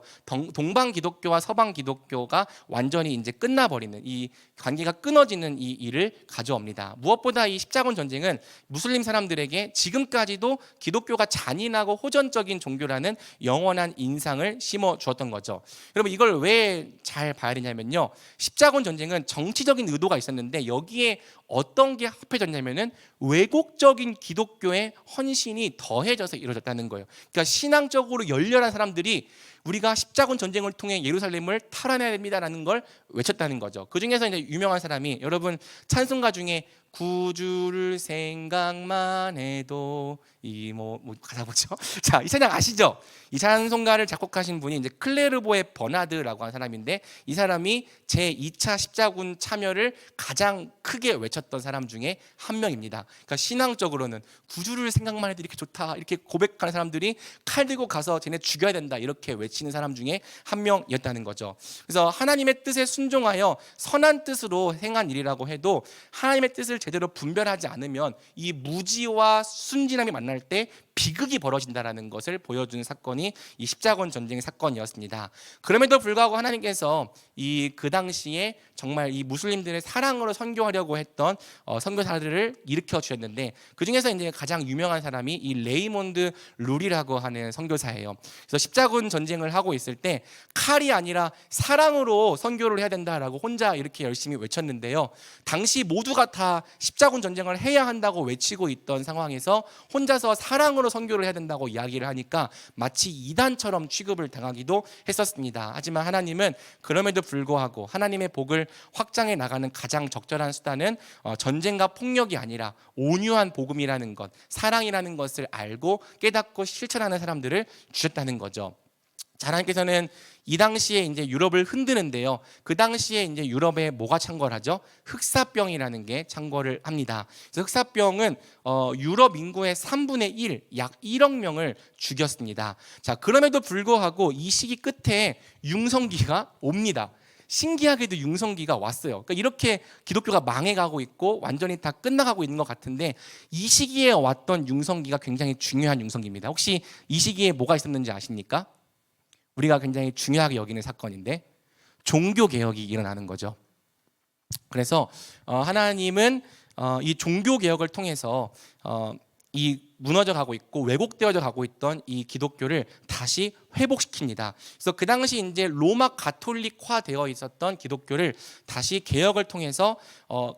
동방 기독교와 서방 기독교가 완전히 이제 끝나버리는 이 관계가 끊어지는 이 일을 가져옵니다. 무엇보다 이 십자군 전쟁은 무슬림 사람들에게 지금까지도 기독교가 잔인하고 호전적인 종교라는 영원한 인상을 심어 주었던 거죠. 여러분 이걸 왜 잘 봐야 되냐면요. 십자군 전쟁은 정치적인 의도가 있었는데 여기에 어떤 게 합해졌냐면은 왜곡적인 기독교의 헌신이 더해져서 이루어졌다는 거예요. 그러니까 신앙적으로 열렬한 사람들이 우리가 십자군 전쟁을 통해 예루살렘을 탈환해야 됩니다라는 걸 외쳤다는 거죠. 그 중에서 이제 유명한 사람이 여러분 찬송가 중에 구주를 생각만 해도 뭐 가사 뭐죠? 자, 이 찬양 아시죠? 이 찬송가를 작곡하신 분이 이제 클레르보의 버나드라고 하는 사람인데 이 사람이 제 2차 십자군 참여를 가장 크게 외쳤던 사람 중에 한 명입니다. 그러니까 신앙적으로는 구주를 생각만 해도 이렇게 좋다 이렇게 고백하는 사람들이 칼 들고 가서 쟤네 죽여야 된다 이렇게 외치는 사람 중에 한 명이었다는 거죠. 그래서 하나님의 뜻에 순종하여 선한 뜻으로 행한 일이라고 해도 하나님의 뜻을 제대로 분별하지 않으면 이 무지와 순진함이 만날 때 비극이 벌어진다라는 것을 보여주는 사건이 이 십자군 전쟁의 사건이었습니다. 그럼에도 불구하고 하나님께서 그 당시에 정말 이 무슬림들의 사랑으로 선교하려고 했던 선교사들을 일으켜 주셨는데, 그 중에서 이제 가장 유명한 사람이 이 레이몬드 룰이라고 하는 선교사예요. 그래서 십자군 전쟁을 하고 있을 때 칼이 아니라 사랑으로 선교를 해야 된다라고 혼자 이렇게 열심히 외쳤는데요. 당시 모두가 다 십자군 전쟁을 해야 한다고 외치고 있던 상황에서 혼자서 사랑으로 선교를 해야 된다고 이야기를 하니까 마치 이단처럼 취급을 당하기도 했었습니다. 하지만 하나님은 그럼에도 불구하고 하나님의 복을 확장해 나가는 가장 적절한 수단은 전쟁과 폭력이 아니라 온유한 복음이라는 것, 사랑이라는 것을 알고 깨닫고 실천하는 사람들을 주셨다는 거죠. 하나님께서는 이 당시에 이제 유럽을 흔드는데요. 그 당시에 이제 유럽에 뭐가 창궐하죠? 흑사병이라는 게 창궐을 합니다. 그래서 흑사병은 유럽 인구의 3분의 1, 약 1억 명을 죽였습니다. 자, 그럼에도 불구하고 이 시기 끝에 융성기가 옵니다. 신기하게도 융성기가 왔어요. 그러니까 이렇게 기독교가 망해가고 있고 완전히 다 끝나가고 있는 것 같은데, 이 시기에 왔던 융성기가 굉장히 중요한 융성기입니다. 혹시 이 시기에 뭐가 있었는지 아십니까? 우리가 굉장히 중요하게 여기는 사건인데, 종교개혁이 일어나는 거죠. 그래서 하나님은 이 종교개혁을 통해서 이 무너져 가고 있고 왜곡되어져 가고 있던 이 기독교를 다시 회복시킵니다. 그래서 그 당시 이제 로마 가톨릭화 되어 있었던 기독교를 다시 개혁을 통해서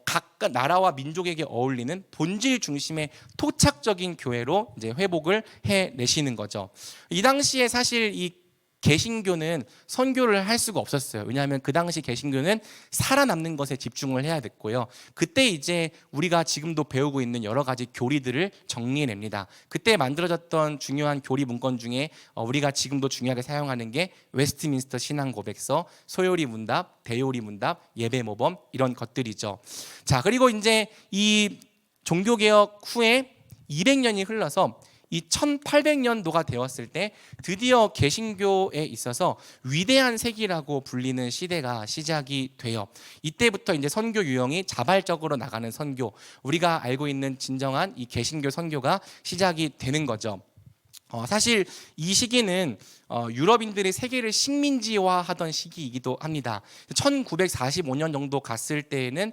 각 나라와 민족에게 어울리는 본질 중심의 토착적인 교회로 이제 회복을 해내시는 거죠. 이 당시에 사실 이 개신교는 선교를 할 수가 없었어요. 왜냐하면 그 당시 개신교는 살아남는 것에 집중을 해야 됐고요. 그때 이제 우리가 지금도 배우고 있는 여러 가지 교리들을 정리해냅니다. 그때 만들어졌던 중요한 교리 문건 중에 우리가 지금도 중요하게 사용하는 게 웨스트민스터 신앙고백서, 소요리 문답, 대요리 문답, 예배 모범, 이런 것들이죠. 자, 그리고 이제 이 종교개혁 후에 200년이 흘러서 이 1800년도가 되었을 때 드디어 개신교에 있어서 위대한 세기라고 불리는 시대가 시작이 돼요. 이때부터 이제 선교 유형이 자발적으로 나가는 선교, 우리가 알고 있는 진정한 이 개신교 선교가 시작이 되는 거죠. 사실 이 시기는 유럽인들이 세계를 식민지화하던 시기이기도 합니다. 1945년 정도 갔을 때에는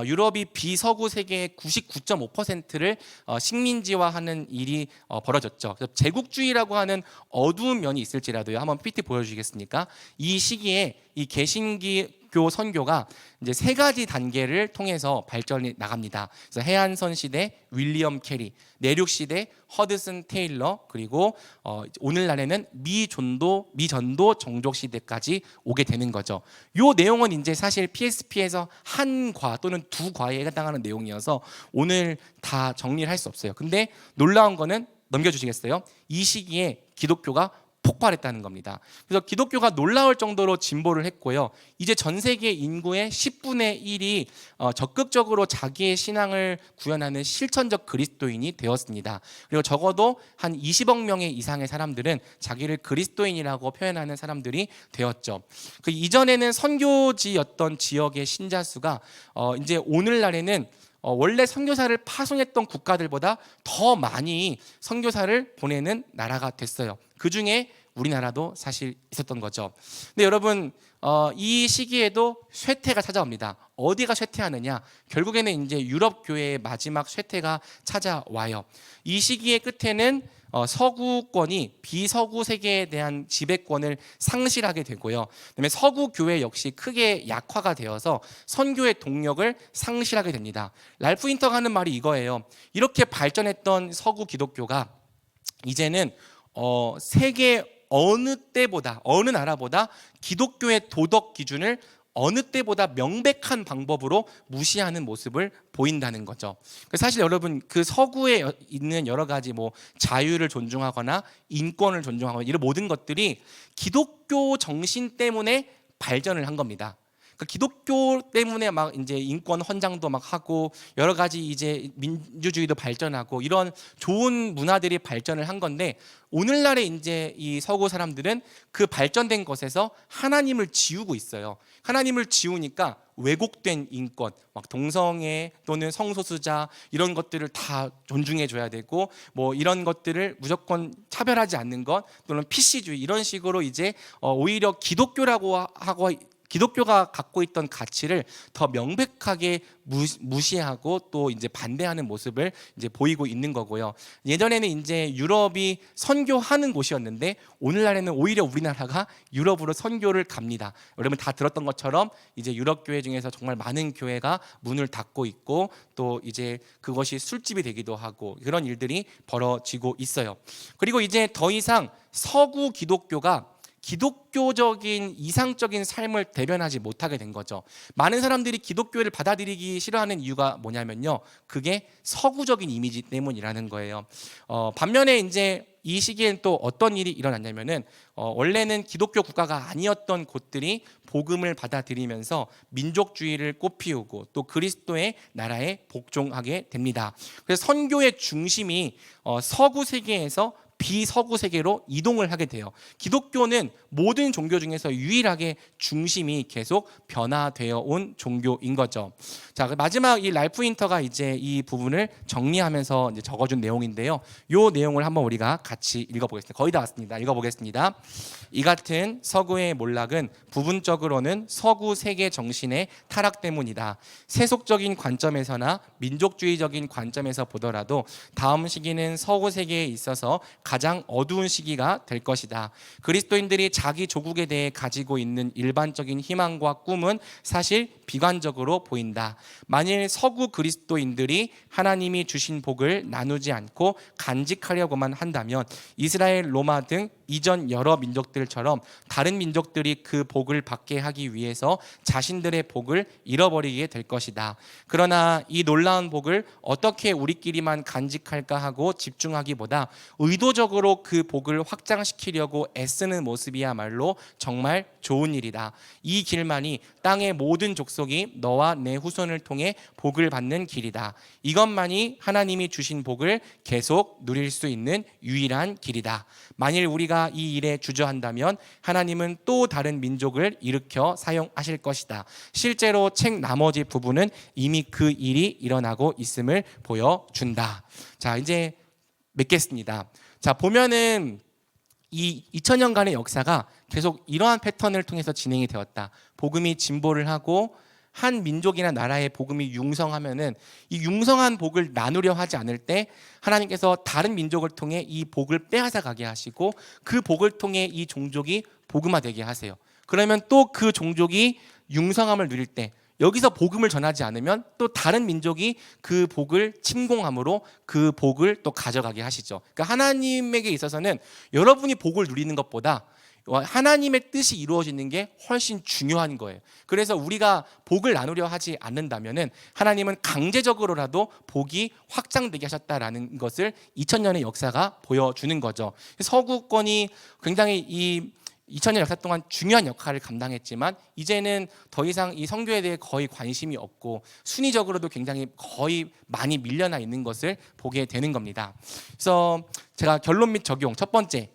유럽이 비서구 세계의 99.5%를 식민지화하는 일이 벌어졌죠. 그래서 제국주의라고 하는 어두운 면이 있을지라도요. 한번 PT 보여주시겠습니까? 이 시기에 이 개신교 선교가 이제 세 가지 단계를 통해서 발전이 나갑니다. 그래서 해안선 시대 윌리엄 캐리, 내륙 시대 허드슨 테일러, 그리고 오늘날에는 미전도 종족 시대까지 오게 되는 거죠. 이 내용은 이제 사실 PSP에서 한 과 또는 두 과에 해당하는 내용이어서 오늘 다 정리를 할 수 없어요. 근데 놀라운 거는 넘겨주시겠어요? 이 시기에 기독교가 폭발했다는 겁니다. 그래서 기독교가 놀라울 정도로 진보를 했고요. 이제 전 세계 인구의 10분의 1이 적극적으로 자기의 신앙을 구현하는 실천적 그리스도인이 되었습니다. 그리고 적어도 한 20억 명의 이상의 사람들은 자기를 그리스도인이라고 표현하는 사람들이 되었죠. 그 이전에는 선교지였던 지역의 신자 수가 이제 오늘날에는 원래 선교사를 파송했던 국가들보다 더 많이 선교사를 보내는 나라가 됐어요. 그 중에 우리나라도 사실 있었던 거죠. 근데 여러분 이 시기에도 쇠퇴가 찾아옵니다. 어디가 쇠퇴하느냐? 결국에는 이제 유럽 교회의 마지막 쇠퇴가 찾아와요. 이 시기의 끝에는 서구권이 비서구 세계에 대한 지배권을 상실하게 되고요. 그다음에 서구 교회 역시 크게 약화가 되어서 선교의 동력을 상실하게 됩니다. 랄프 인터가 하는 말이 이거예요. 이렇게 발전했던 서구 기독교가 이제는 세계 어느 때보다, 어느 나라보다 기독교의 도덕 기준을 어느 때보다 명백한 방법으로 무시하는 모습을 보인다는 거죠. 사실 여러분 그 서구에 있는 여러 가지 뭐 자유를 존중하거나 인권을 존중하거나 이런 모든 것들이 기독교 정신 때문에 발전을 한 겁니다. 그러니까 기독교 때문에 막 이제 인권 헌장도 막 하고 여러 가지 이제 민주주의도 발전하고 이런 좋은 문화들이 발전을 한 건데, 오늘날의 이제 이 서구 사람들은 그 발전된 것에서 하나님을 지우고 있어요. 하나님을 지우니까 왜곡된 인권, 막 동성애 또는 성소수자 이런 것들을 다 존중해 줘야 되고 뭐 이런 것들을 무조건 차별하지 않는 것 또는 PC주의 이런 식으로 이제 오히려 기독교가 갖고 있던 가치를 더 명백하게 무시하고 또 이제 반대하는 모습을 이제 보이고 있는 거고요. 예전에는 이제 유럽이 선교하는 곳이었는데 오늘날에는 오히려 우리나라가 유럽으로 선교를 갑니다. 여러분 다 들었던 것처럼 이제 유럽 교회 중에서 정말 많은 교회가 문을 닫고 있고 또 이제 그것이 술집이 되기도 하고 그런 일들이 벌어지고 있어요. 그리고 이제 더 이상 서구 기독교가 기독교적인 이상적인 삶을 대변하지 못하게 된 거죠. 많은 사람들이 기독교를 받아들이기 싫어하는 이유가 뭐냐면요, 그게 서구적인 이미지 때문이라는 거예요. 반면에 이제 이 시기엔 또 어떤 일이 일어났냐면은 원래는 기독교 국가가 아니었던 곳들이 복음을 받아들이면서 민족주의를 꽃피우고 또 그리스도의 나라에 복종하게 됩니다. 그래서 선교의 중심이 서구 세계에서 비서구 세계로 이동을 하게 돼요. 기독교는 모든 종교 중에서 유일하게 중심이 계속 변화되어 온 종교인 거죠. 자, 마지막 이 랄프 인터가 이제 이 부분을 정리하면서 이제 적어준 내용인데요. 이 내용을 한번 우리가 같이 읽어보겠습니다. 거의 다 왔습니다. 읽어보겠습니다. 이 같은 서구의 몰락은 부분적으로는 서구 세계 정신의 타락 때문이다. 세속적인 관점에서나 민족주의적인 관점에서 보더라도 다음 시기는 서구 세계에 있어서 가장 어두운 시기가 될 것이다. 그리스도인들이 자기 조국에 대해 가지고 있는 일반적인 희망과 꿈은 사실 비관적으로 보인다. 만일 서구 그리스도인들이 하나님이 주신 복을 나누지 않고 간직하려고만 한다면 이스라엘, 로마 등 이전 여러 민족들처럼 다른 민족들이 그 복을 받게 하기 위해서 자신들의 복을 잃어버리게 될 것이다. 그러나 이 놀라운 복을 어떻게 우리끼리만 간직할까 하고 집중하기보다 의도적으로 그 복을 확장시키려고 애쓰는 모습이야말로 정말 좋은 일이다. 이 길만이 땅의 모든 족속이 너와 내 후손을 통해 복을 받는 길이다. 이것만이 하나님이 주신 복을 계속 누릴 수 있는 유일한 길이다. 만일 우리가 이 일에 주저한다면 하나님은 또 다른 민족을 일으켜 사용하실 것이다. 실제로 책 나머지 부분은 이미 그 일이 일어나고 있음을 보여준다. 자, 이제 맺겠습니다. 자, 보면은 이 2000년간의 역사가 계속 이러한 패턴을 통해서 진행이 되었다. 복음이 진보를 하고 한 민족이나 나라의 복음이 융성하면은 이 융성한 복을 나누려 하지 않을 때 하나님께서 다른 민족을 통해 이 복을 빼앗아 가게 하시고 그 복을 통해 이 종족이 복음화되게 하세요. 그러면 또 그 종족이 융성함을 누릴 때 여기서 복음을 전하지 않으면 또 다른 민족이 그 복을 침공함으로 그 복을 또 가져가게 하시죠. 그러니까 하나님에게 있어서는 여러분이 복을 누리는 것보다 하나님의 뜻이 이루어지는 게 훨씬 중요한 거예요. 그래서 우리가 복을 나누려 하지 않는다면은 하나님은 강제적으로라도 복이 확장되게 하셨다라는 것을 2000년의 역사가 보여주는 거죠. 서구권이 굉장히 이 2000년 역사 동안 중요한 역할을 감당했지만 이제는 더 이상 이 선교에 대해 거의 관심이 없고 순위적으로도 굉장히 거의 많이 밀려나 있는 것을 보게 되는 겁니다. 그래서 제가 결론 및 적용 첫 번째,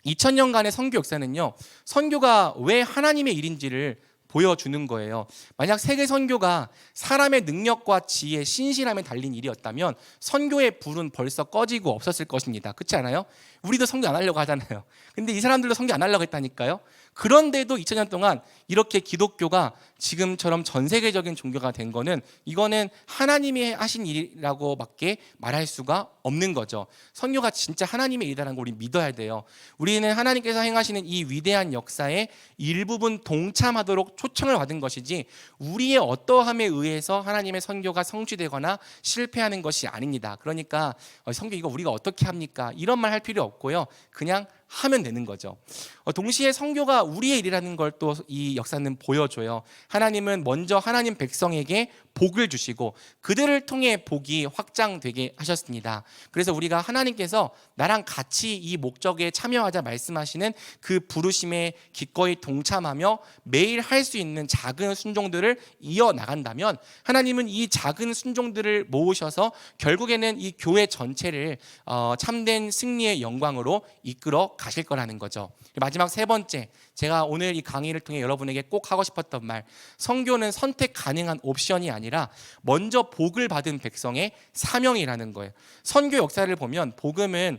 2000년간의 선교 역사는요, 선교가 왜 하나님의 일인지를 보여주는 거예요. 만약 세계 선교가 사람의 능력과 지혜, 신실함에 달린 일이었다면 선교의 불은 벌써 꺼지고 없었을 것입니다. 그렇지 않아요? 우리도 선교 안 하려고 하잖아요. 근데 이 사람들도 선교 안 하려고 했다니까요. 그런데도 2000년 동안 이렇게 기독교가 지금처럼 전 세계적인 종교가 된 거는 이거는 하나님이 하신 일이라고밖에 말할 수가 없는 거죠. 선교가 진짜 하나님의 일이라는 걸 우리 믿어야 돼요. 우리는 하나님께서 행하시는 이 위대한 역사에 일부분 동참하도록 초청을 받은 것이지 우리의 어떠함에 의해서 하나님의 선교가 성취되거나 실패하는 것이 아닙니다. 그러니까 선교 이거 우리가 어떻게 합니까? 이런 말 할 필요 없고요. 그냥 하면 되는 거죠. 동시에 선교가 우리의 일이라는 걸 또 이 역사는 보여줘요. 하나님은 먼저 하나님 백성에게 복을 주시고 그들을 통해 복이 확장되게 하셨습니다. 그래서 우리가 하나님께서 나랑 같이 이 목적에 참여하자 말씀하시는 그 부르심에 기꺼이 동참하며 매일 할 수 있는 작은 순종들을 이어나간다면 하나님은 이 작은 순종들을 모으셔서 결국에는 이 교회 전체를 참된 승리의 영광으로 이끌어 가실 거라는 거죠. 마지막 세 번째, 제가 오늘 이 강의를 통해 여러분에게 꼭 하고 싶었던 말, 선교는 선택 가능한 옵션이 아니라 먼저 복을 받은 백성의 사명이라는 거예요. 선교 역사를 보면 복음은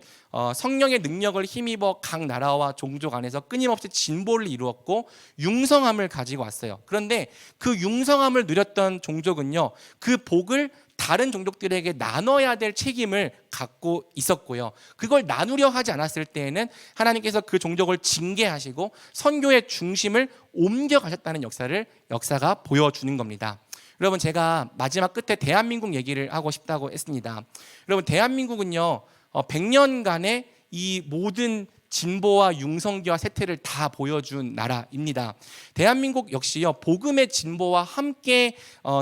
성령의 능력을 힘입어 각 나라와 종족 안에서 끊임없이 진보를 이루었고 융성함을 가지고 왔어요. 그런데 그 융성함을 누렸던 종족은요, 그 복을 다른 종족들에게 나눠야 될 책임을 갖고 있었고요. 그걸 나누려 하지 않았을 때에는 하나님께서 그 종족을 징계하시고 선교의 중심을 옮겨가셨다는 역사가 보여주는 겁니다. 여러분, 제가 마지막 끝에 대한민국 얘기를 하고 싶다고 했습니다. 여러분, 대한민국은요 100년간의 이 모든 진보와 융성기와 세태를 다 보여준 나라입니다. 대한민국 역시요 복음의 진보와 함께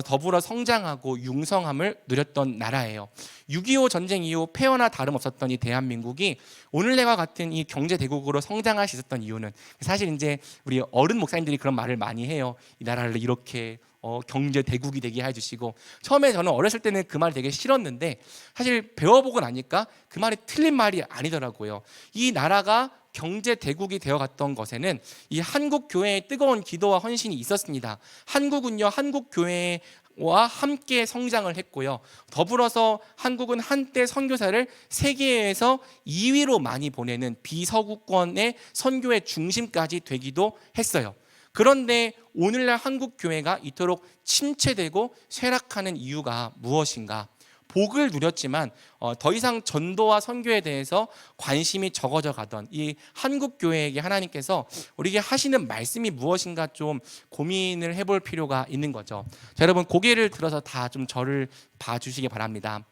더불어 성장하고 융성함을 누렸던 나라예요. 6.25 전쟁 이후 폐허나 다름없었던 이 대한민국이 오늘날과 같은 이 경제 대국으로 성장할 수 있었던 이유는 사실 이제 우리 어른 목사님들이 그런 말을 많이 해요. 이 나라를 이렇게 경제 대국이 되게 해주시고, 처음에 저는 어렸을 때는 그 말이 되게 싫었는데 사실 배워보고 나니까 그 말이 틀린 말이 아니더라고요. 이 나라가 경제 대국이 되어갔던 것에는 이 한국 교회의 뜨거운 기도와 헌신이 있었습니다. 한국은요 한국 교회와 함께 성장을 했고요. 더불어서 한국은 한때 선교사를 세계에서 2위로 많이 보내는 비서구권의 선교의 중심까지 되기도 했어요. 그런데 오늘날 한국 교회가 이토록 침체되고 쇠락하는 이유가 무엇인가? 복을 누렸지만 더 이상 전도와 선교에 대해서 관심이 적어져 가던 이 한국 교회에게 하나님께서 우리에게 하시는 말씀이 무엇인가 좀 고민을 해볼 필요가 있는 거죠. 자, 여러분 고개를 들어서 다 좀 저를 봐주시기 바랍니다.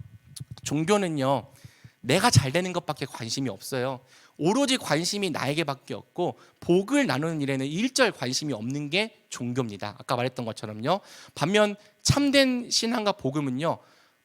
종교는요 내가 잘 되는 것밖에 관심이 없어요. 오로지 관심이 나에게밖에 없고 복을 나누는 일에는 일절 관심이 없는 게 종교입니다. 아까 말했던 것처럼요. 반면 참된 신앙과 복음은요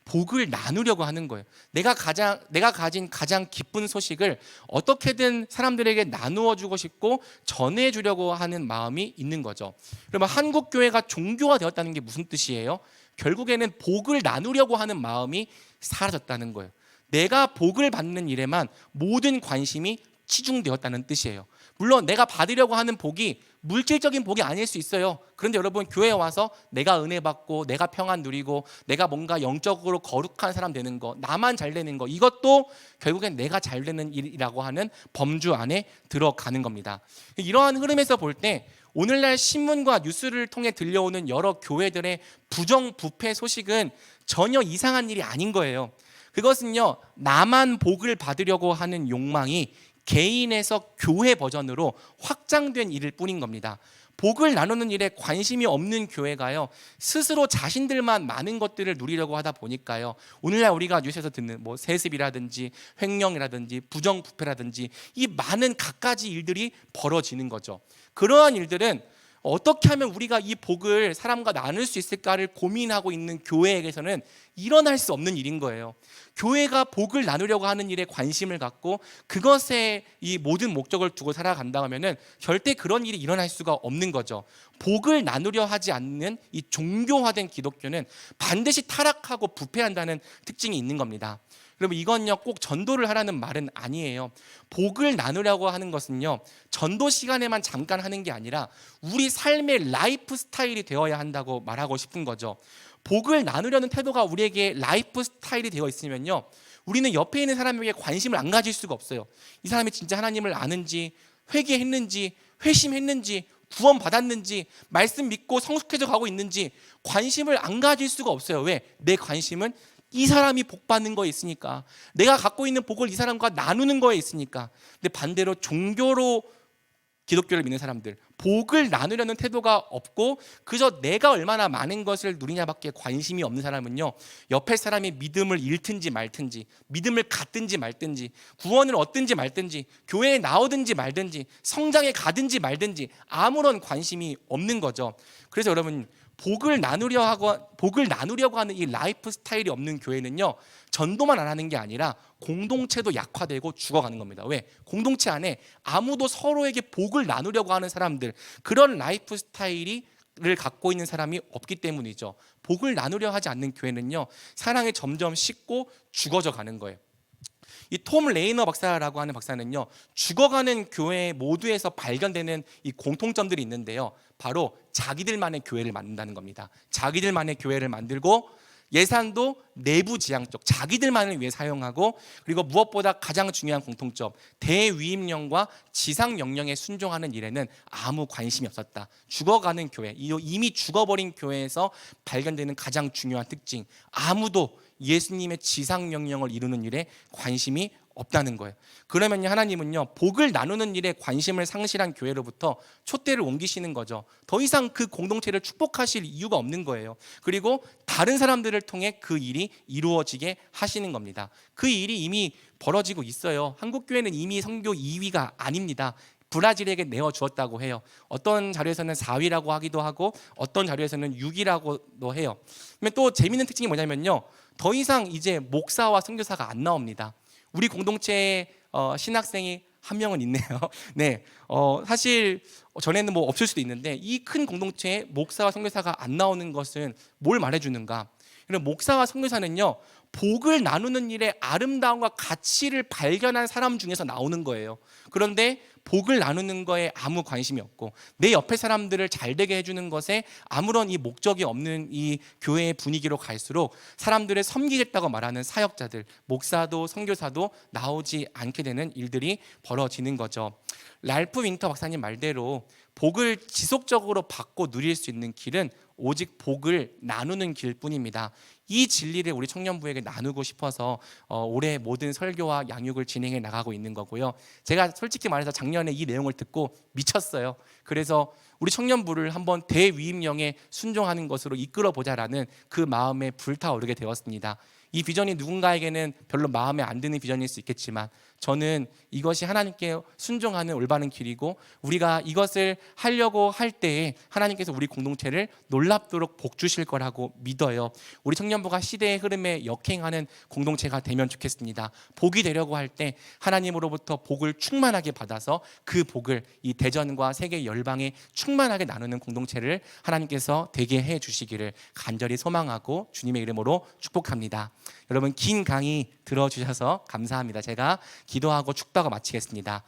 복을 나누려고 하는 거예요. 내가 가진 가장 기쁜 소식을 어떻게든 사람들에게 나누어 주고 싶고 전해 주려고 하는 마음이 있는 거죠. 그러면 한국 교회가 종교화 되었다는 게 무슨 뜻이에요? 결국에는 복을 나누려고 하는 마음이 사라졌다는 거예요. 내가 복을 받는 일에만 모든 관심이 치중되었다는 뜻이에요. 물론 내가 받으려고 하는 복이 물질적인 복이 아닐 수 있어요. 그런데 여러분 교회에 와서 내가 은혜 받고 내가 평안 누리고 내가 뭔가 영적으로 거룩한 사람 되는 거, 나만 잘 되는 거, 이것도 결국엔 내가 잘 되는 일이라고 하는 범주 안에 들어가는 겁니다. 이러한 흐름에서 볼 때 오늘날 신문과 뉴스를 통해 들려오는 여러 교회들의 부정부패 소식은 전혀 이상한 일이 아닌 거예요. 그것은요 나만 복을 받으려고 하는 욕망이 개인에서 교회 버전으로 확장된 일일 뿐인 겁니다. 복을 나누는 일에 관심이 없는 교회가요 스스로 자신들만 많은 것들을 누리려고 하다 보니까요 오늘날 우리가 뉴스에서 듣는 뭐 세습이라든지 횡령이라든지 부정부패라든지 이 많은 갖가지 일들이 벌어지는 거죠. 그러한 일들은 어떻게 하면 우리가 이 복을 사람과 나눌 수 있을까를 고민하고 있는 교회에게서는 일어날 수 없는 일인 거예요. 교회가 복을 나누려고 하는 일에 관심을 갖고 그것에 이 모든 목적을 두고 살아간다 하면은 절대 그런 일이 일어날 수가 없는 거죠. 복을 나누려 하지 않는 이 종교화된 기독교는 반드시 타락하고 부패한다는 특징이 있는 겁니다. 여러분 이건요 꼭 전도를 하라는 말은 아니에요. 복을 나누려고 하는 것은요 전도 시간에만 잠깐 하는 게 아니라 우리 삶의 라이프 스타일이 되어야 한다고 말하고 싶은 거죠. 복을 나누려는 태도가 우리에게 라이프 스타일이 되어 있으면요 우리는 옆에 있는 사람에게 관심을 안 가질 수가 없어요. 이 사람이 진짜 하나님을 아는지, 회개했는지, 회심했는지, 구원 받았는지, 말씀 믿고 성숙해져 가고 있는지 관심을 안 가질 수가 없어요. 왜? 내 관심은 이 사람이 복 받는 거에 있으니까, 내가 갖고 있는 복을 이 사람과 나누는 거에 있으니까. 근데 반대로 종교로 기독교를 믿는 사람들, 복을 나누려는 태도가 없고 그저 내가 얼마나 많은 것을 누리냐밖에 관심이 없는 사람은요 옆에 사람이 믿음을 잃든지 말든지, 믿음을 갖든지 말든지, 구원을 얻든지 말든지, 교회에 나오든지 말든지, 성장에 가든지 말든지 아무런 관심이 없는 거죠. 그래서 여러분 복을 나누려고 하는 이 라이프 스타일이 없는 교회는요 전도만 안 하는 게 아니라 공동체도 약화되고 죽어가는 겁니다. 왜? 공동체 안에 아무도 서로에게 복을 나누려고 하는 사람들, 그런 라이프 스타일을 갖고 있는 사람이 없기 때문이죠. 복을 나누려 하지 않는 교회는요 사랑이 점점 식고 죽어져 가는 거예요. 이 톰 레이너 박사라고 하는 박사는요, 죽어가는 교회 모두에서 발견되는 이 공통점들이 있는데요, 바로 자기들만의 교회를 만든다는 겁니다. 자기들만의 교회를 만들고 예산도 내부지향적, 자기들만을 위해 사용하고, 그리고 무엇보다 가장 중요한 공통점, 대위임령과 지상명령에 순종하는 일에는 아무 관심이 없었다. 죽어가는 교회, 이미 죽어버린 교회에서 발견되는 가장 중요한 특징, 아무도 예수님의 지상명령을 이루는 일에 관심이 없다는 거예요. 그러면요, 하나님은요, 복을 나누는 일에 관심을 상실한 교회로부터 촛대를 옮기시는 거죠. 더 이상 그 공동체를 축복하실 이유가 없는 거예요. 그리고 다른 사람들을 통해 그 일이 이루어지게 하시는 겁니다. 그 일이 이미 벌어지고 있어요. 한국 교회는 이미 선교 2위가 아닙니다. 브라질에게 내어주었다고 해요. 어떤 자료에서는 4위라고 하기도 하고, 어떤 자료에서는 6위라고도 해요. 그러면 또 재미있는 특징이 뭐냐면요, 더 이상 이제 목사와 선교사가 안 나옵니다. 우리 공동체에 신학생이 한 명은 있네요. 네, 사실 전에는 뭐 없을 수도 있는데, 이 큰 공동체에 목사와 선교사가 안 나오는 것은 뭘 말해주는가? 그럼 목사와 선교사는요, 복을 나누는 일에 아름다움과 가치를 발견한 사람 중에서 나오는 거예요. 그런데 복을 나누는 거에 아무 관심이 없고, 내 옆에 사람들을 잘 되게 해주는 것에 아무런 이 목적이 없는 이 교회의 분위기로 갈수록 사람들을 섬기겠다고 말하는 사역자들, 목사도 선교사도 나오지 않게 되는 일들이 벌어지는 거죠. 랄프 윈터 박사님 말대로 복을 지속적으로 받고 누릴 수 있는 길은 오직 복을 나누는 길뿐입니다. 이 진리를 우리 청년부에게 나누고 싶어서 올해 모든 설교와 양육을 진행해 나가고 있는 거고요. 제가 솔직히 말해서 작년에 이 내용을 듣고 미쳤어요. 그래서 우리 청년부를 한번 대위임령에 순종하는 것으로 이끌어 보자라는 그 마음에 불타오르게 되었습니다. 이 비전이 누군가에게는 별로 마음에 안 드는 비전일 수 있겠지만, 저는 이것이 하나님께 순종하는 올바른 길이고, 우리가 이것을 하려고 할 때에 하나님께서 우리 공동체를 놀랍도록 복 주실 거라고 믿어요. 우리 청년부가 시대의 흐름에 역행하는 공동체가 되면 좋겠습니다. 복이 되려고 할 때 하나님으로부터 복을 충만하게 받아서 그 복을 이 대전과 세계 열방에 충만하게 나누는 공동체를 하나님께서 되게 해 주시기를 간절히 소망하고 주님의 이름으로 축복합니다. 여러분, 긴 강의 들어주셔서 감사합니다. 제가 기도하고 축도하고 마치겠습니다.